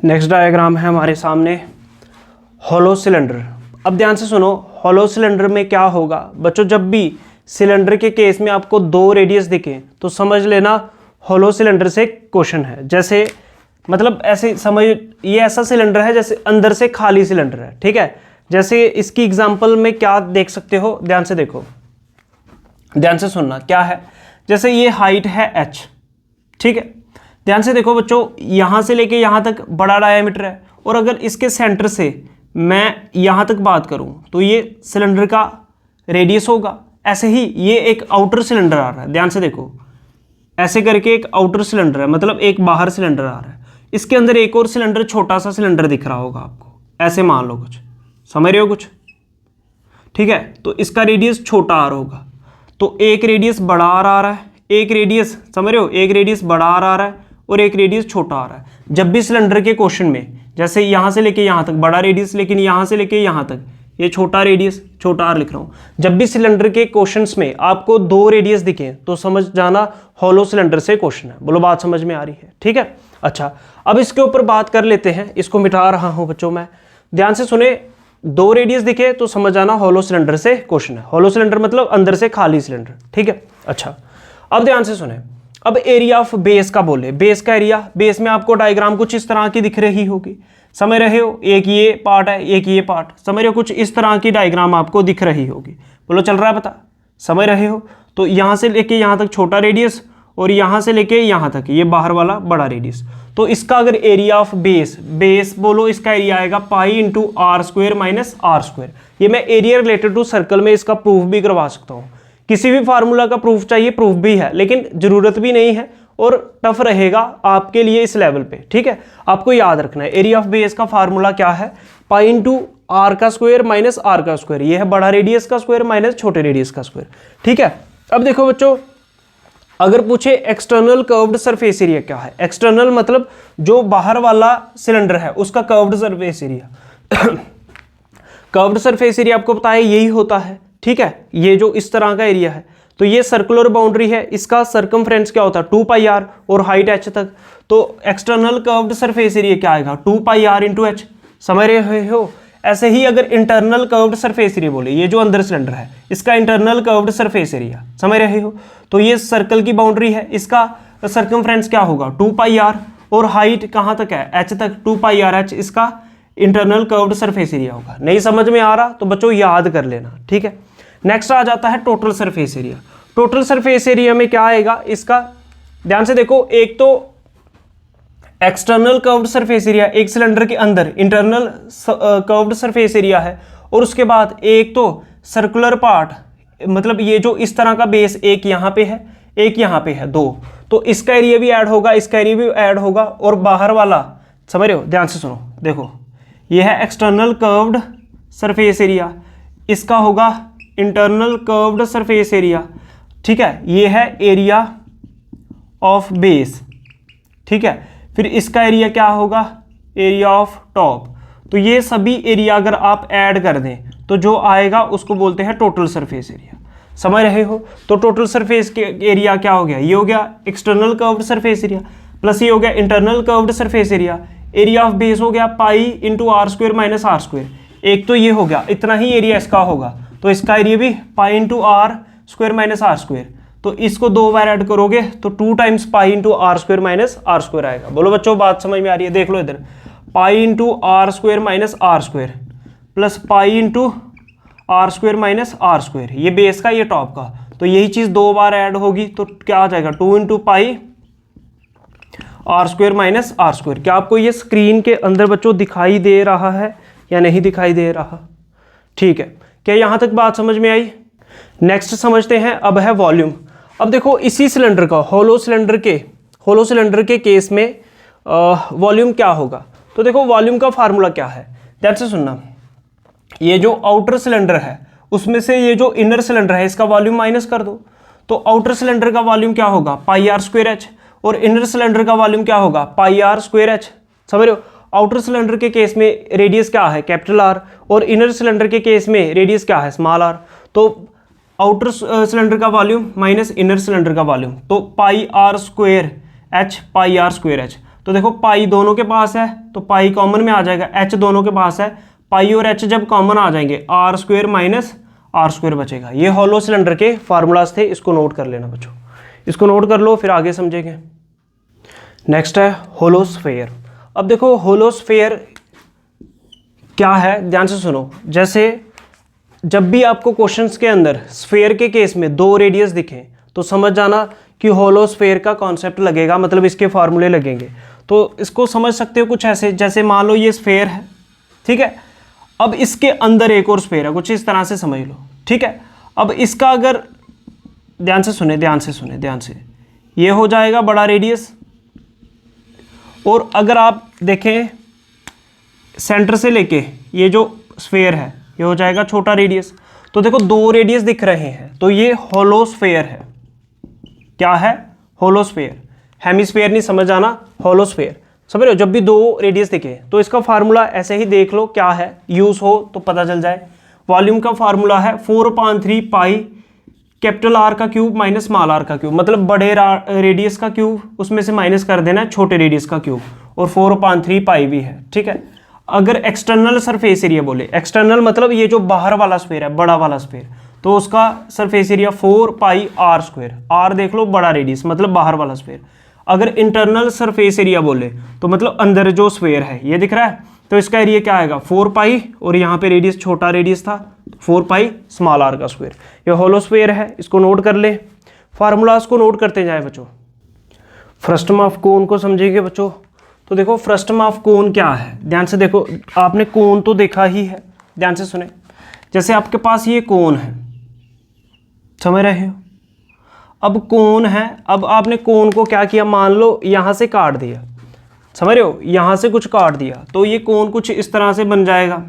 नेक्स्ट डायग्राम है हमारे सामने, हॉलो सिलेंडर। अब ध्यान से सुनो, हॉलो सिलेंडर में क्या होगा बच्चों? जब भी सिलेंडर के केस में आपको 2 रेडियस दिखे तो समझ लेना हॉलो सिलेंडर से क्वेश्चन है। जैसे मतलब ऐसे समझ, ये ऐसा सिलेंडर है जैसे अंदर से खाली सिलेंडर है। ठीक है, जैसे इसकी एग्जांपल में क्या देख सकते हो? ध्यान से देखो, ध्यान से सुनना। क्या है? जैसे ये हाइट है h, ठीक है, ध्यान से देखो बच्चों, यहां से लेके यहां तक बड़ा डायामीटर है, और अगर इसके सेंटर से मैं यहां तक बात करूं तो ये सिलेंडर का रेडियस होगा। ऐसे ही ये एक आउटर सिलेंडर आ रहा है, ध्यान से देखो, ऐसे करके एक आउटर सिलेंडर है, मतलब एक बाहर सिलेंडर आ रहा है। इसके अंदर एक और सिलेंडर, छोटा सा सिलेंडर दिख रहा होगा आपको, ऐसे मान लो कुछ। समझ रहे हो कुछ? ठीक है, तो इसका रेडियस छोटा आर होगा, तो एक रेडियस बड़ा आर आ रहा है, एक रेडियस, समझ रहे हो, एक रेडियस बड़ा आर आ रहा है और एक रेडियस छोटा आ रहा है। जब भी सिलेंडर के क्वेश्चन में, जैसे यहां से लेके यहां तक बड़ा रेडियस, लेकिन यहां से लेके यहां तक ये छोटा रेडियस, छोटा आर लिख रहा हूं। जब भी सिलेंडर के क्वेश्चंस में आपको 2 रेडियस दिखे तो समझ जाना हॉलो सिलेंडर से क्वेश्चन है। बोलो, बात समझ में आ रही है? ठीक है, अच्छा, अब इसके ऊपर बात कर लेते हैं। इसको मिटा रहा हूं बच्चों मैं, ध्यान से सुने। 2 रेडियस दिखे तो समझ जाना हॉलो सिलेंडर से क्वेश्चन है। हॉलो सिलेंडर मतलब अंदर से खाली सिलेंडर। ठीक है, अच्छा, अब ध्यान से सुने। अब एरिया ऑफ बेस का बोले, बेस का एरिया, बेस में आपको डायग्राम कुछ इस तरह की दिख रही होगी। समझ रहे हो? एक ये पार्ट है, एक ये पार्ट, समझ रहे हो? कुछ इस तरह की डायग्राम आपको दिख रही होगी। बोलो, चल रहा है पता? समझ रहे हो? तो यहां से लेके यहां तक छोटा रेडियस और यहाँ से लेके यहाँ तक ये बाहर वाला बड़ा रेडियस। तो इसका अगर एरिया ऑफ बेस बोलो, इसका एरिया आएगा pi into R square minus R square. ये मैं एरिया रिलेटेड टू सर्कल में इसका प्रूफ भी करवा सकता हूँ। किसी भी फार्मूला का प्रूफ चाहिए, प्रूफ भी है, लेकिन जरूरत भी नहीं है और टफ रहेगा आपके लिए इस लेवल पे, ठीक है। आपको याद रखना है एरिया ऑफ बेस का फार्मूला क्या है, पाई इंटू आर का स्क्वायर माइनस आर का स्क्वायर। ये है बड़ा रेडियस का स्क्वायर माइनस छोटे रेडियस का स्क्वायर, ठीक है। अब देखो बच्चों, अगर पूछे एक्सटर्नल कर्व्ड सरफेस एरिया क्या है, एक्सटर्नल मतलब जो बाहर वाला सिलेंडर है उसका curved surface area. Curved surface area आपको पता है यही होता है, ठीक है। ये जो इस तरह का एरिया है, तो ये सर्कुलर बाउंड्री है, इसका सर्कमफ्रेंस क्या होता है 2 पाई आर और हाइट h तक। तो एक्सटर्नल कर्व्ड सरफेस एरिया क्या आएगा 2 पाई आर इंटू एच, समझ रहे हो। ऐसे ही अगर इंटरनल कर्व्ड सरफेस एरिया बोले, ये जो अंदर सिलेंडर है इसका इंटरनल कर्व्ड सरफेस एरिया, समझ रहे हो। तो ये सर्कल की बाउंड्री है, इसका सर्कमफ्रेंस क्या होगा 2 पाई आर और हाइट कहाँ तक है h तक, 2 पाई आर एच इसका इंटरनल कर्व्ड सरफेस एरिया होगा। नहीं समझ में आ रहा तो बच्चों याद कर लेना, ठीक है। नेक्स्ट आ जाता है total surface area. Total surface area में क्या आएगा इसका, ध्यान से देखो, एक तो एक्सटर्नल कर्व्ड सरफेस एरिया, एक सिलेंडर के अंदर इंटरनल कर्व्ड सरफेस एरिया है, और उसके बाद एक तो सर्कुलर पार्ट, मतलब ये जो इस तरह का बेस एक यहाँ पे है एक यहाँ पे है, दो, तो इसका एरिया भी ऐड होगा, इसका एरिया भी ऐड होगा, और बाहर वाला, समझ रहे हो, ध्यान से सुनो, देखो ये है एक्सटर्नल कर्व्ड सरफेस एरिया, इसका होगा इंटरनल कर्व्ड सरफेस एरिया, ठीक है। ये है एरिया ऑफ बेस, ठीक है। फिर इसका एरिया क्या होगा एरिया ऑफ टॉप। तो ये सभी एरिया अगर आप ऐड कर दें तो जो आएगा उसको बोलते हैं टोटल सरफेस एरिया, समझ रहे हो। तो टोटल सरफेस के एरिया क्या हो गया, ये हो गया external curved surface area plus ये हो गया internal curved surface area. Area of base हो गया pi into R square minus R square, एक तो ये हो गया, इतना ही एरिया इसका होगा, तो इसका एरिया भी pi into R square minus R square. तो इसको 2 बार ऐड करोगे तो 2 times pi into R square minus R square आएगा। बोलो बच्चों बात समझ में आ रही है, देख लो इधर, pi into R square minus R square plus pi into R square minus R square, ये बेस का ये टॉप का, तो यही चीज़ 2 बार ऐड होगी तो क्या आ जाएगा 2 into pi R square minus R square. क्या आपको ये स्क्रीन के अंदर बच्चों दिखाई दे रहा है या नहीं दिखाई दे रहा, ठीक है। क्या यहाँ तक बात समझ में आई। नेक्स्ट समझते हैं, अब है वॉल्यूम। अब देखो इसी सिलेंडर का होलो सिलेंडर के केस में वॉल्यूम क्या होगा। तो देखो वॉल्यूम का फार्मूला क्या है, ध्यान से सुनना। ये जो आउटर सिलेंडर है उसमें से ये जो इनर सिलेंडर है इसका वॉल्यूम माइनस कर दो, तो आउटर सिलेंडर का वॉल्यूम क्या होगा पाई आर स्क्वायर एच, और इनर सिलेंडर का वॉल्यूम क्या होगा पाई आर स्क्वायर एच, समझ रहे हो। आउटर सिलेंडर के केस में रेडियस क्या है कैपिटल आर, और इनर सिलेंडर के केस में रेडियस क्या है स्मॉल आर। तो आउटर सिलेंडर का वॉल्यूम माइनस इनर सिलेंडर का वॉल्यूम, तो pi R square H pi R square H. तो देखो पाई दोनों के पास है तो पाई कॉमन में आ जाएगा, एच दोनों के पास है, पाई और एच जब कॉमन आ जाएंगे R square minus R square बचेगा। ये हॉलो सिलेंडर के फार्मूलाज थे, इसको नोट कर लेना बच्चों, इसको नोट कर लो फिर आगे समझेंगे। नेक्स्ट है होलोस्फेयर। अब देखो होलोस्फेयर क्या है, ध्यान से सुनो। जैसे जब भी आपको क्वेश्चंस के अंदर स्फेयर के केस में 2 रेडियस दिखें तो समझ जाना कि होलोस्फेयर का कॉन्सेप्ट लगेगा, मतलब इसके फार्मूले लगेंगे। तो इसको समझ सकते हो कुछ ऐसे, जैसे मान लो ये स्फेयर है, ठीक है। अब इसके अंदर एक और स्फेयर है, कुछ इस तरह से समझ लो, ठीक है। अब इसका अगर ध्यान से सुने, ये हो जाएगा बड़ा रेडियस, और अगर आप देखें सेंटर से लेके ये जो स्फेयर है ये हो जाएगा छोटा रेडियस। तो देखो 2 रेडियस दिख रहे हैं, तो ये होलोस्फेयर है। क्या है होलोस्फेयर, हेमिस्फेयर नहीं समझ आना, होलोस्फेयर समझ रहे हो। जब भी 2 रेडियस दिखे तो इसका फार्मूला ऐसे ही देख लो क्या है, यूज हो तो पता चल जाए। वॉल्यूम का फार्मूला है 4/3 पाई कैपिटल आर का क्यूब माइनस स्मॉल आर का क्यूब, मतलब बड़े रेडियस का क्यूब उसमें से माइनस कर देना है छोटे रेडियस का क्यूब, और 4/3 पाई भी है, ठीक है। अगर एक्सटर्नल सरफेस एरिया बोले, एक्सटर्नल मतलब ये जो बाहर वाला स्फेयर है, बड़ा वाला स्फेयर, तो उसका surface area 4 pi R square, R देख लो बड़ा रेडियस मतलब बाहर वाला स्फेयर। अगर इंटरनल सरफेस एरिया बोले तो मतलब अंदर जो स्फेयर है ये दिख रहा है, तो इसका एरिया क्या आएगा 4 पाई, और यहाँ पे रेडियस छोटा रेडियस था 4 पाई स्मॉल आर का स्क्वायर। ये होलोस्फेयर है, इसको नोट कर ले, फार्मूलाज को नोट करते जाए बच्चों। फ्रस्टम ऑफ कोन को समझेंगे बच्चों। तो देखो फ्रस्टम ऑफ कोन क्या है, ध्यान से देखो, आपने कोन तो देखा ही है, ध्यान से सुने। जैसे आपके पास ये कोन है, समझ रहे हो, अब कोन है, अब आपने कोन को क्या किया, मान लो यहां से काट दिया, समझ रहे हो, यहां से कुछ काट दिया, तो ये कोन कुछ इस तरह से बन जाएगा,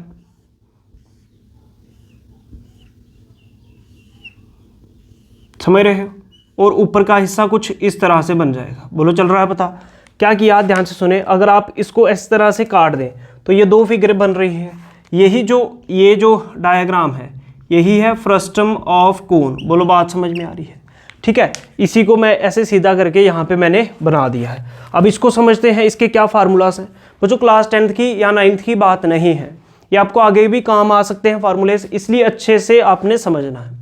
समझ रहे हो, और ऊपर का हिस्सा कुछ इस तरह से बन जाएगा। बोलो चल रहा है पता? क्या किया, ध्यान से सुने, अगर आप इसको इस तरह से काट दें तो ये दो फिगर बन रही है। यही जो ये जो डायग्राम है यही है फ्रस्टम ऑफ कोन। बोलो बात समझ में आ रही है? ठीक है, इसी को मैं ऐसे सीधा करके यहाँ पे मैंने बना दिया है। अब इसको समझते हैं, इसके क्या फार्मूलाज हैं बच्चों। क्लास 10th की या 9th की बात नहीं है, ये आपको आगे भी काम आ सकते हैं फार्मूलेज, इसलिए अच्छे से आपने समझना है।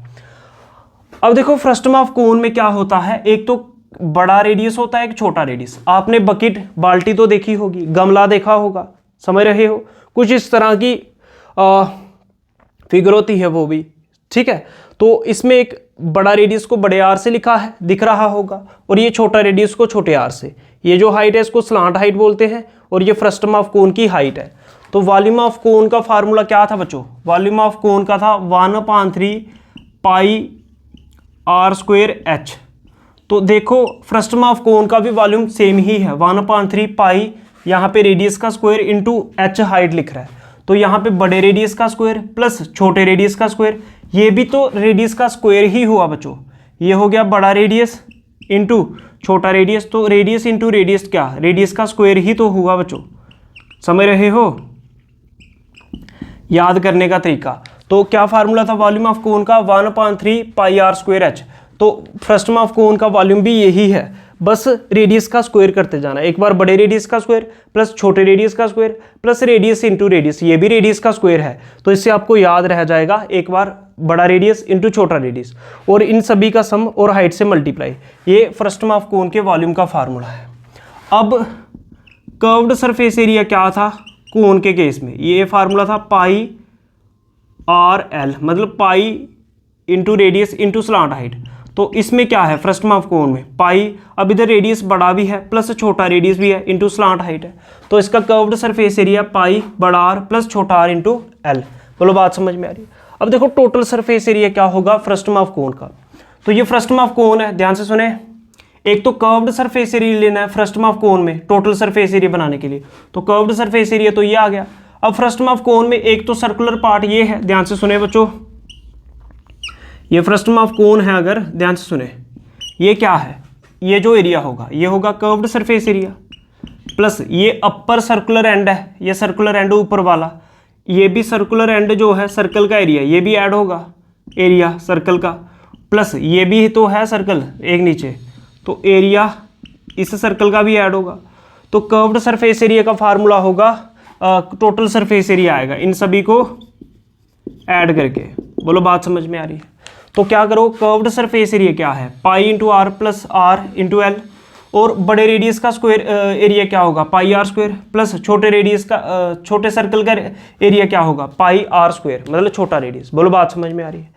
अब देखो फ्रस्टम ऑफ कोन में क्या होता है, एक तो बड़ा रेडियस होता है, एक छोटा रेडियस। आपने बकेट बाल्टी तो देखी होगी, गमला देखा होगा, समझ रहे हो, कुछ इस तरह की फिगर होती है वो भी, ठीक है। तो इसमें एक बड़ा रेडियस को बड़े आर से लिखा है, दिख रहा होगा, और ये छोटा रेडियस को छोटे आर से। ये जो हाइट है इसको स्लांट हाइट बोलते हैं, और ये फ्रस्टम ऑफ कोन की हाइट है। तो वॉल्यूम ऑफ कोन का फार्मूला क्या था बच्चों, वॉल्यूम ऑफ कोन का था 1/3 पाई आर स्क्वायर एच। तो देखो फ्रस्टम ऑफ कोन का भी वॉल्यूम सेम ही है, 1/3 पाई, यहाँ पे रेडियस का स्क्वायर इंटू एच हाइट लिख रहा है, तो यहाँ पे बड़े रेडियस का स्क्वायर प्लस छोटे रेडियस का स्क्वायर। ये भी तो रेडियस का स्क्वायर ही हुआ बच्चों, ये हो गया बड़ा रेडियस इंटू छोटा रेडियस, तो रेडियस इंटू रेडियस क्या, रेडियस का स्क्वायर ही तो हुआ बच्चों, समझ रहे हो। याद करने का तरीका, तो क्या फार्मूला था वॉल्यूम ऑफ कोन का, 1/3 पाई आर स्क्वायर एच। तो फ्रस्टम ऑफ कोन का वॉल्यूम भी यही है, बस रेडियस का स्क्वायर करते जाना, एक बार बड़े रेडियस का स्क्वायर प्लस छोटे रेडियस का square plus radius into radius, ये भी रेडियस का स्क्वायर है, तो इससे आपको याद रह जाएगा, एक बार बड़ा रेडियस इंटू छोटा रेडियस, और इन सभी का सम और हाइट से मल्टीप्लाई। ये फ्रस्टम ऑफ कोन के वॉल्यूम का फार्मूला है। अब कर्व्ड सरफेस एरिया क्या था कोन के केस में, ये फार्मूला था पाई आर एल, मतलब pi into radius into slant height. तो इसमें क्या है फ्रस्टम ऑफ कोन में पाई, अब इधर रेडियस बड़ा भी है प्लस छोटा रेडियस भी है इंटू स्लांट हाइट है, तो इसका कर्व्ड सरफेस एरिया पाई बड़ा आर प्लस छोटा आर इंटू एल। बोलो बात समझ में आ रही है? अब देखो टोटल सरफेस एरिया क्या होगा फ्रस्टम ऑफ कोन का, तो ये फ्रस्टम ऑफ कोन है, ध्यान से सुने। एक तो कर्व्ड सरफेस एरिया लेना है फ्रस्टम ऑफ कोन में टोटल सरफेस एरिया बनाने के लिए, तो कर्व्ड सरफेस एरिया तो ये आ गया। अब फ्रस्टम ऑफ कोन में एक तो सर्कुलर पार्ट ये है, ध्यान से सुने बच्चों, ये फ्रस्टम ऑफ कोन है, अगर ध्यान से सुने, ये क्या है, ये जो एरिया होगा ये होगा कर्व्ड सरफेस एरिया, प्लस ये अपर सर्कुलर एंड है, ये सर्कुलर एंड ऊपर वाला, ये भी सर्कुलर एंड जो है सर्कल का एरिया, ये भी ऐड होगा एरिया सर्कल का, प्लस ये भी तो है सर्कल एक नीचे, तो एरिया इस सर्कल का भी ऐड होगा। तो कर्व्ड सरफेस एरिया का फार्मूला होगा टोटल सरफेस एरिया आएगा इन सभी को ऐड करके। बोलो बात समझ में आ रही है? तो क्या करो, कर्व्ड सरफेस एरिया क्या है, pi into R plus R into L, और बड़े रेडियस का स्क्वायर एरिया क्या होगा, पाई आर स्क्वायर, प्लस छोटे रेडियस का छोटे सर्कल का एरिया क्या होगा, पाई आर स्क्वायर, मतलब छोटा रेडियस। बोलो बात समझ में आ रही है?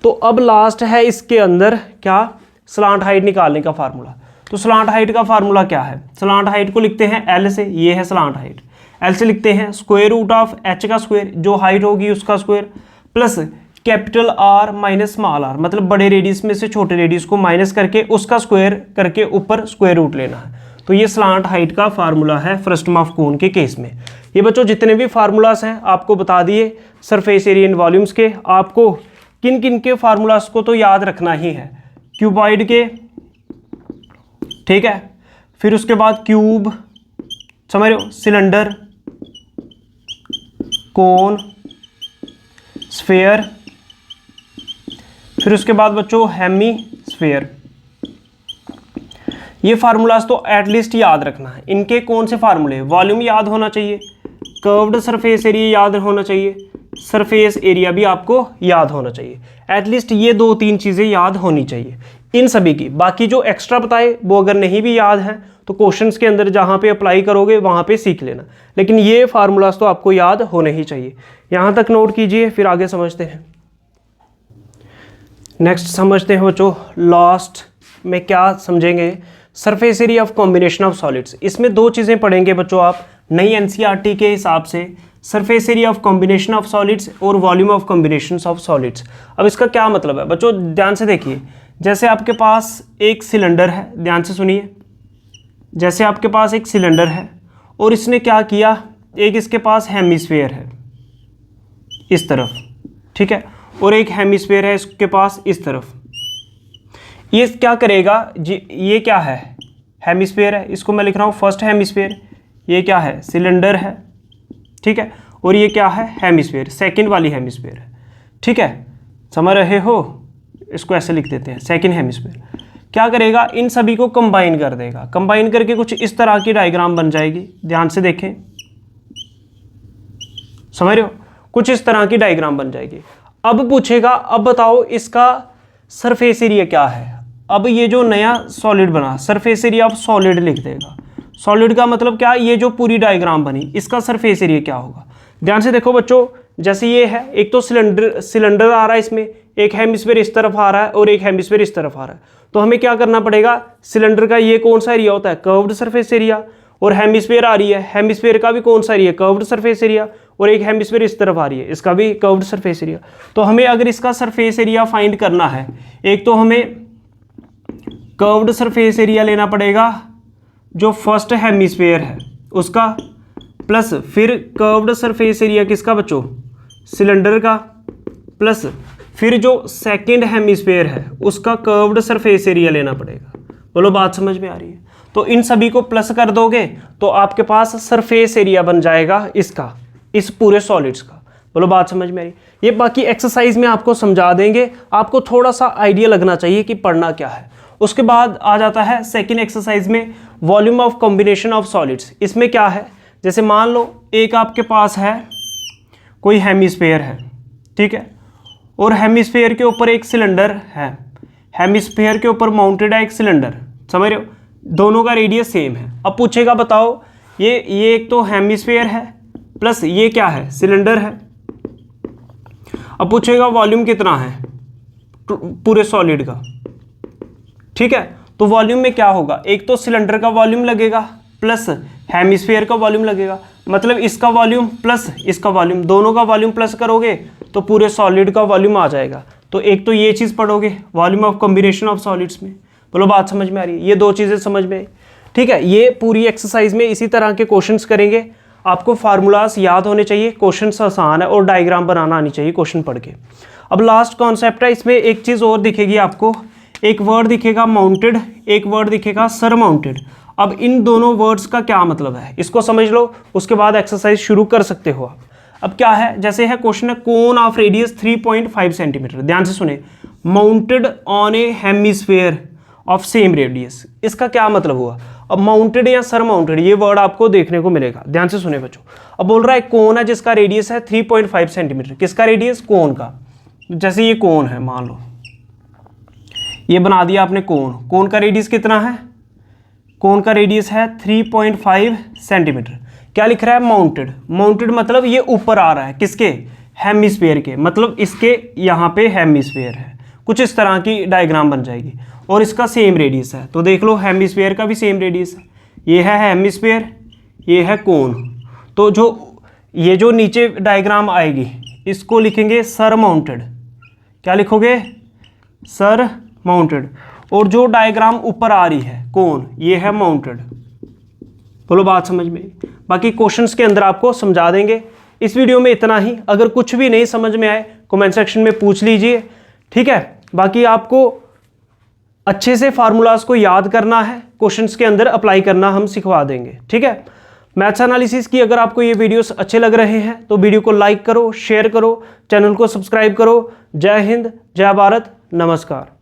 तो अब लास्ट है इसके अंदर क्या, स्लांट हाइट निकालने का फार्मूला। तो स्लांट हाइट का फार्मूला क्या है, स्लांट हाइट को लिखते हैं एल से, ये है स्लांट हाइट, एल से लिखते हैं स्क्वायर रूट ऑफ एच का स्क्वायर, जो हाइट होगी उसका square, plus capital R minus small R, मतलब बड़े रेडियस में से छोटे रेडियस को माइनस करके उसका स्क्वायर करके ऊपर स्क्वायर रूट लेना है। तो ये स्लांट हाइट का फार्मूला है फ्रस्टम ऑफ कोन के केस में। ये बच्चों जितने भी फार्मूलाज हैं आपको बता दिए सरफेस एरिया इन वॉल्यूम्स के, आपको किन किन के फार्मूलाज को तो याद रखना ही है, क्यूबॉइड के, ठीक है, फिर उसके बाद क्यूब, समझ रहे हो, सिलेंडर, कोन, स्फेयर, फिर उसके बाद बच्चों हेमी स्फेयर। ये फार्मूलाज तो एटलीस्ट याद रखना है। इनके कौन से फार्मूले, वॉल्यूम याद होना चाहिए, कर्व्ड सरफेस एरिया याद होना चाहिए, सरफेस एरिया भी आपको याद होना चाहिए, एटलीस्ट ये 2-3 चीज़ें याद होनी चाहिए इन सभी की। बाकी जो एक्स्ट्रा बताए वो अगर नहीं भी याद हैं तो क्वेश्चंस के अंदर जहाँ पे अप्लाई करोगे वहाँ पे सीख लेना, लेकिन ये फार्मूलाज तो आपको याद होने ही चाहिए। यहाँ तक नोट कीजिए, फिर आगे समझते हैं। नेक्स्ट समझते हैं बच्चों, लास्ट में क्या समझेंगे, surface area of combination of solids. इसमें दो चीज़ें पढ़ेंगे बच्चों आप नई एनसीईआरटी के हिसाब से, surface area of combination of solids और volume of combination of solids. अब इसका क्या मतलब है बच्चों, ध्यान से देखिए। जैसे आपके पास एक सिलेंडर है, ध्यान से सुनिए, जैसे आपके पास एक सिलेंडर है और इसने क्या किया, एक इसके पास हेमिस्फीयर है इस तरफ, ठीक है, और एक हेमिस्फीयर है इसके पास इस तरफ। ये क्या करेगा जी, ये क्या है, हेमिस्फीयर है, इसको मैं लिख रहा हूँ फर्स्ट हेमिस्फीयर। ये क्या है, सिलेंडर है, ठीक है, और ये क्या है, हेमिस्फीयर, सेकंड वाली हेमिस्फीयर है, ठीक है, समझ रहे हो। इसको ऐसे लिख देते हैं, सेकंड हेमिस्फीयर। क्या करेगा, इन सभी को कंबाइन कर देगा, कंबाइन करके कुछ इस तरह की डायग्राम बन जाएगी। ध्यान से देखें, समझ रहे हो, कुछ इस तरह की डायग्राम बन जाएगी। अब पूछेगा, अब बताओ इसका सरफेस एरिया क्या है। अब ये जो नया सॉलिड बना, सरफेस एरिया ऑफ सॉलिड लिख देगा। सॉलिड का मतलब क्या, ये जो पूरी डायग्राम बनी इसका सरफेस एरिया क्या होगा। ध्यान से देखो बच्चों, जैसे ये है, एक तो सिलेंडर आ रहा है, इसमें एक हेमिस्फीयर इस तरफ आ रहा है और एक हेमिस्फीयर इस तरफ आ रहा है। तो हमें क्या करना पड़ेगा, सिलेंडर का ये कौन सा एरिया होता है, कर्व्ड सरफेस एरिया, और हेमिस्फीयर आ रही है, हेमिस्फीयर का भी कौन सा एरिया, कर्व्ड सरफेस एरिया, और एक हेमिस्फीयर इस तरफ आ रही है, इसका भी कर्व्ड सरफेस एरिया। तो हमें अगर इसका सरफेस एरिया फाइंड करना है, एक तो हमें कर्व्ड सरफेस एरिया लेना पड़ेगा जो फर्स्ट हेमिस्फीयर है उसका, प्लस फिर कर्व्ड सरफेस एरिया किसका बच्चों, सिलेंडर का, प्लस फिर जो सेकंड हेमिस्फीयर है उसका कर्व्ड सरफेस एरिया लेना पड़ेगा। बोलो बात समझ में आ रही है। तो इन सभी को प्लस कर दोगे तो आपके पास सरफेस एरिया बन जाएगा इसका, इस पूरे सॉलिड्स का। बोलो बात समझ में आ रही। ये बाकी एक्सरसाइज में आपको समझा देंगे, आपको थोड़ा सा आइडिया लगना चाहिए कि पढ़ना क्या है। उसके बाद आ जाता है सेकंड एक्सरसाइज में, volume of combination of solids. इसमें क्या है, जैसे मान लो एक आपके पास है कोई हेमिस्फीयर है, ठीक है, और हेमिस्फीयर के ऊपर एक सिलेंडर है, हेमिस्फीयर के ऊपर माउंटेड है एक सिलेंडर, समझ रहे हो, दोनों का रेडियस सेम है। अब पूछेगा बताओ, ये एक तो हेमिस्फीयर है प्लस ये क्या है, सिलेंडर है। अब पूछेगा वॉल्यूम कितना है पूरे सॉलिड का, ठीक है। तो वॉल्यूम में क्या होगा, एक तो सिलेंडर का वॉल्यूम लगेगा प्लस हेमिस्फीयर का वॉल्यूम लगेगा, मतलब इसका वॉल्यूम प्लस इसका वॉल्यूम, दोनों का वॉल्यूम प्लस करोगे तो पूरे सॉलिड का वॉल्यूम आ जाएगा। तो एक तो ये चीज़ पढ़ोगे volume of combination of solids में। बोलो बात समझ में आ रही है, ये दो चीज़ें समझ में आई, ठीक है। ये पूरी एक्सरसाइज में इसी तरह के क्वेश्चंस करेंगे। आपको फार्मूलाज याद होने चाहिए, क्वेश्चंस आसान है और डायग्राम बनाना आनी चाहिए क्वेश्चन पढ़ के। अब लास्ट कॉन्सेप्ट है, इसमें एक चीज़ और दिखेगी आपको, एक वर्ड दिखेगा माउंटेड, एक वर्ड दिखेगा सरमाउंटेड। अब इन दोनों वर्ड्स का क्या मतलब है इसको समझ लो, उसके बाद एक्सरसाइज शुरू कर सकते हो आप। अब क्या है, जैसे है क्वेश्चन है, कोन ऑफ रेडियस 3.5 सेंटीमीटर। ध्यान से सुने, mounted on A hemisphere of same radius, इसका क्या मतलब हुआ। अब माउंटेड या सरमाउंटेड ये वर्ड आपको देखने को मिलेगा, ध्यान से सुने बच्चों। अब बोल रहा है कोन है जिसका रेडियस है 3.5 सेंटीमीटर, किसका रेडियस, कोन का। जैसे ये कोन है, मान लो ये बना दिया आपने कोन, कोन का रेडियस कितना है, कोन का रेडियस है 3.5 सेंटीमीटर। क्या लिख रहा है, माउंटेड। माउंटेड मतलब ये ऊपर आ रहा है, किसके, हेमिस्फीयर के, मतलब इसके यहाँ पे हेमिस्फीयर है। कुछ इस तरह की डायग्राम बन जाएगी और इसका सेम रेडियस है। तो देख लो हेमिस्फीयर का भी सेम रेडियस है, ये है हेमिस्फीयर, ये है कोन। तो जो ये जो नीचे डायग्राम आएगी इसको लिखेंगे सरमाउंटेड। क्या लिखोगे, सरमाउंटेड। और जो डायग्राम ऊपर आ रही है कोन, ये है माउंटेड। बोलो बात समझ में। बाकी क्वेश्चंस के अंदर आपको समझा देंगे। इस वीडियो में इतना ही, अगर कुछ भी नहीं समझ में आए कमेंट सेक्शन में पूछ लीजिए, ठीक है। बाकी आपको अच्छे से फार्मूलाज को याद करना है, क्वेश्चंस के अंदर अप्लाई करना हम सिखवा देंगे, ठीक है। मैथ्स एनालिसिस की अगर आपको ये वीडियोस अच्छे लग रहे हैं तो वीडियो को लाइक करो, शेयर करो, चैनल को सब्सक्राइब करो। जय हिंद, जय भारत, नमस्कार।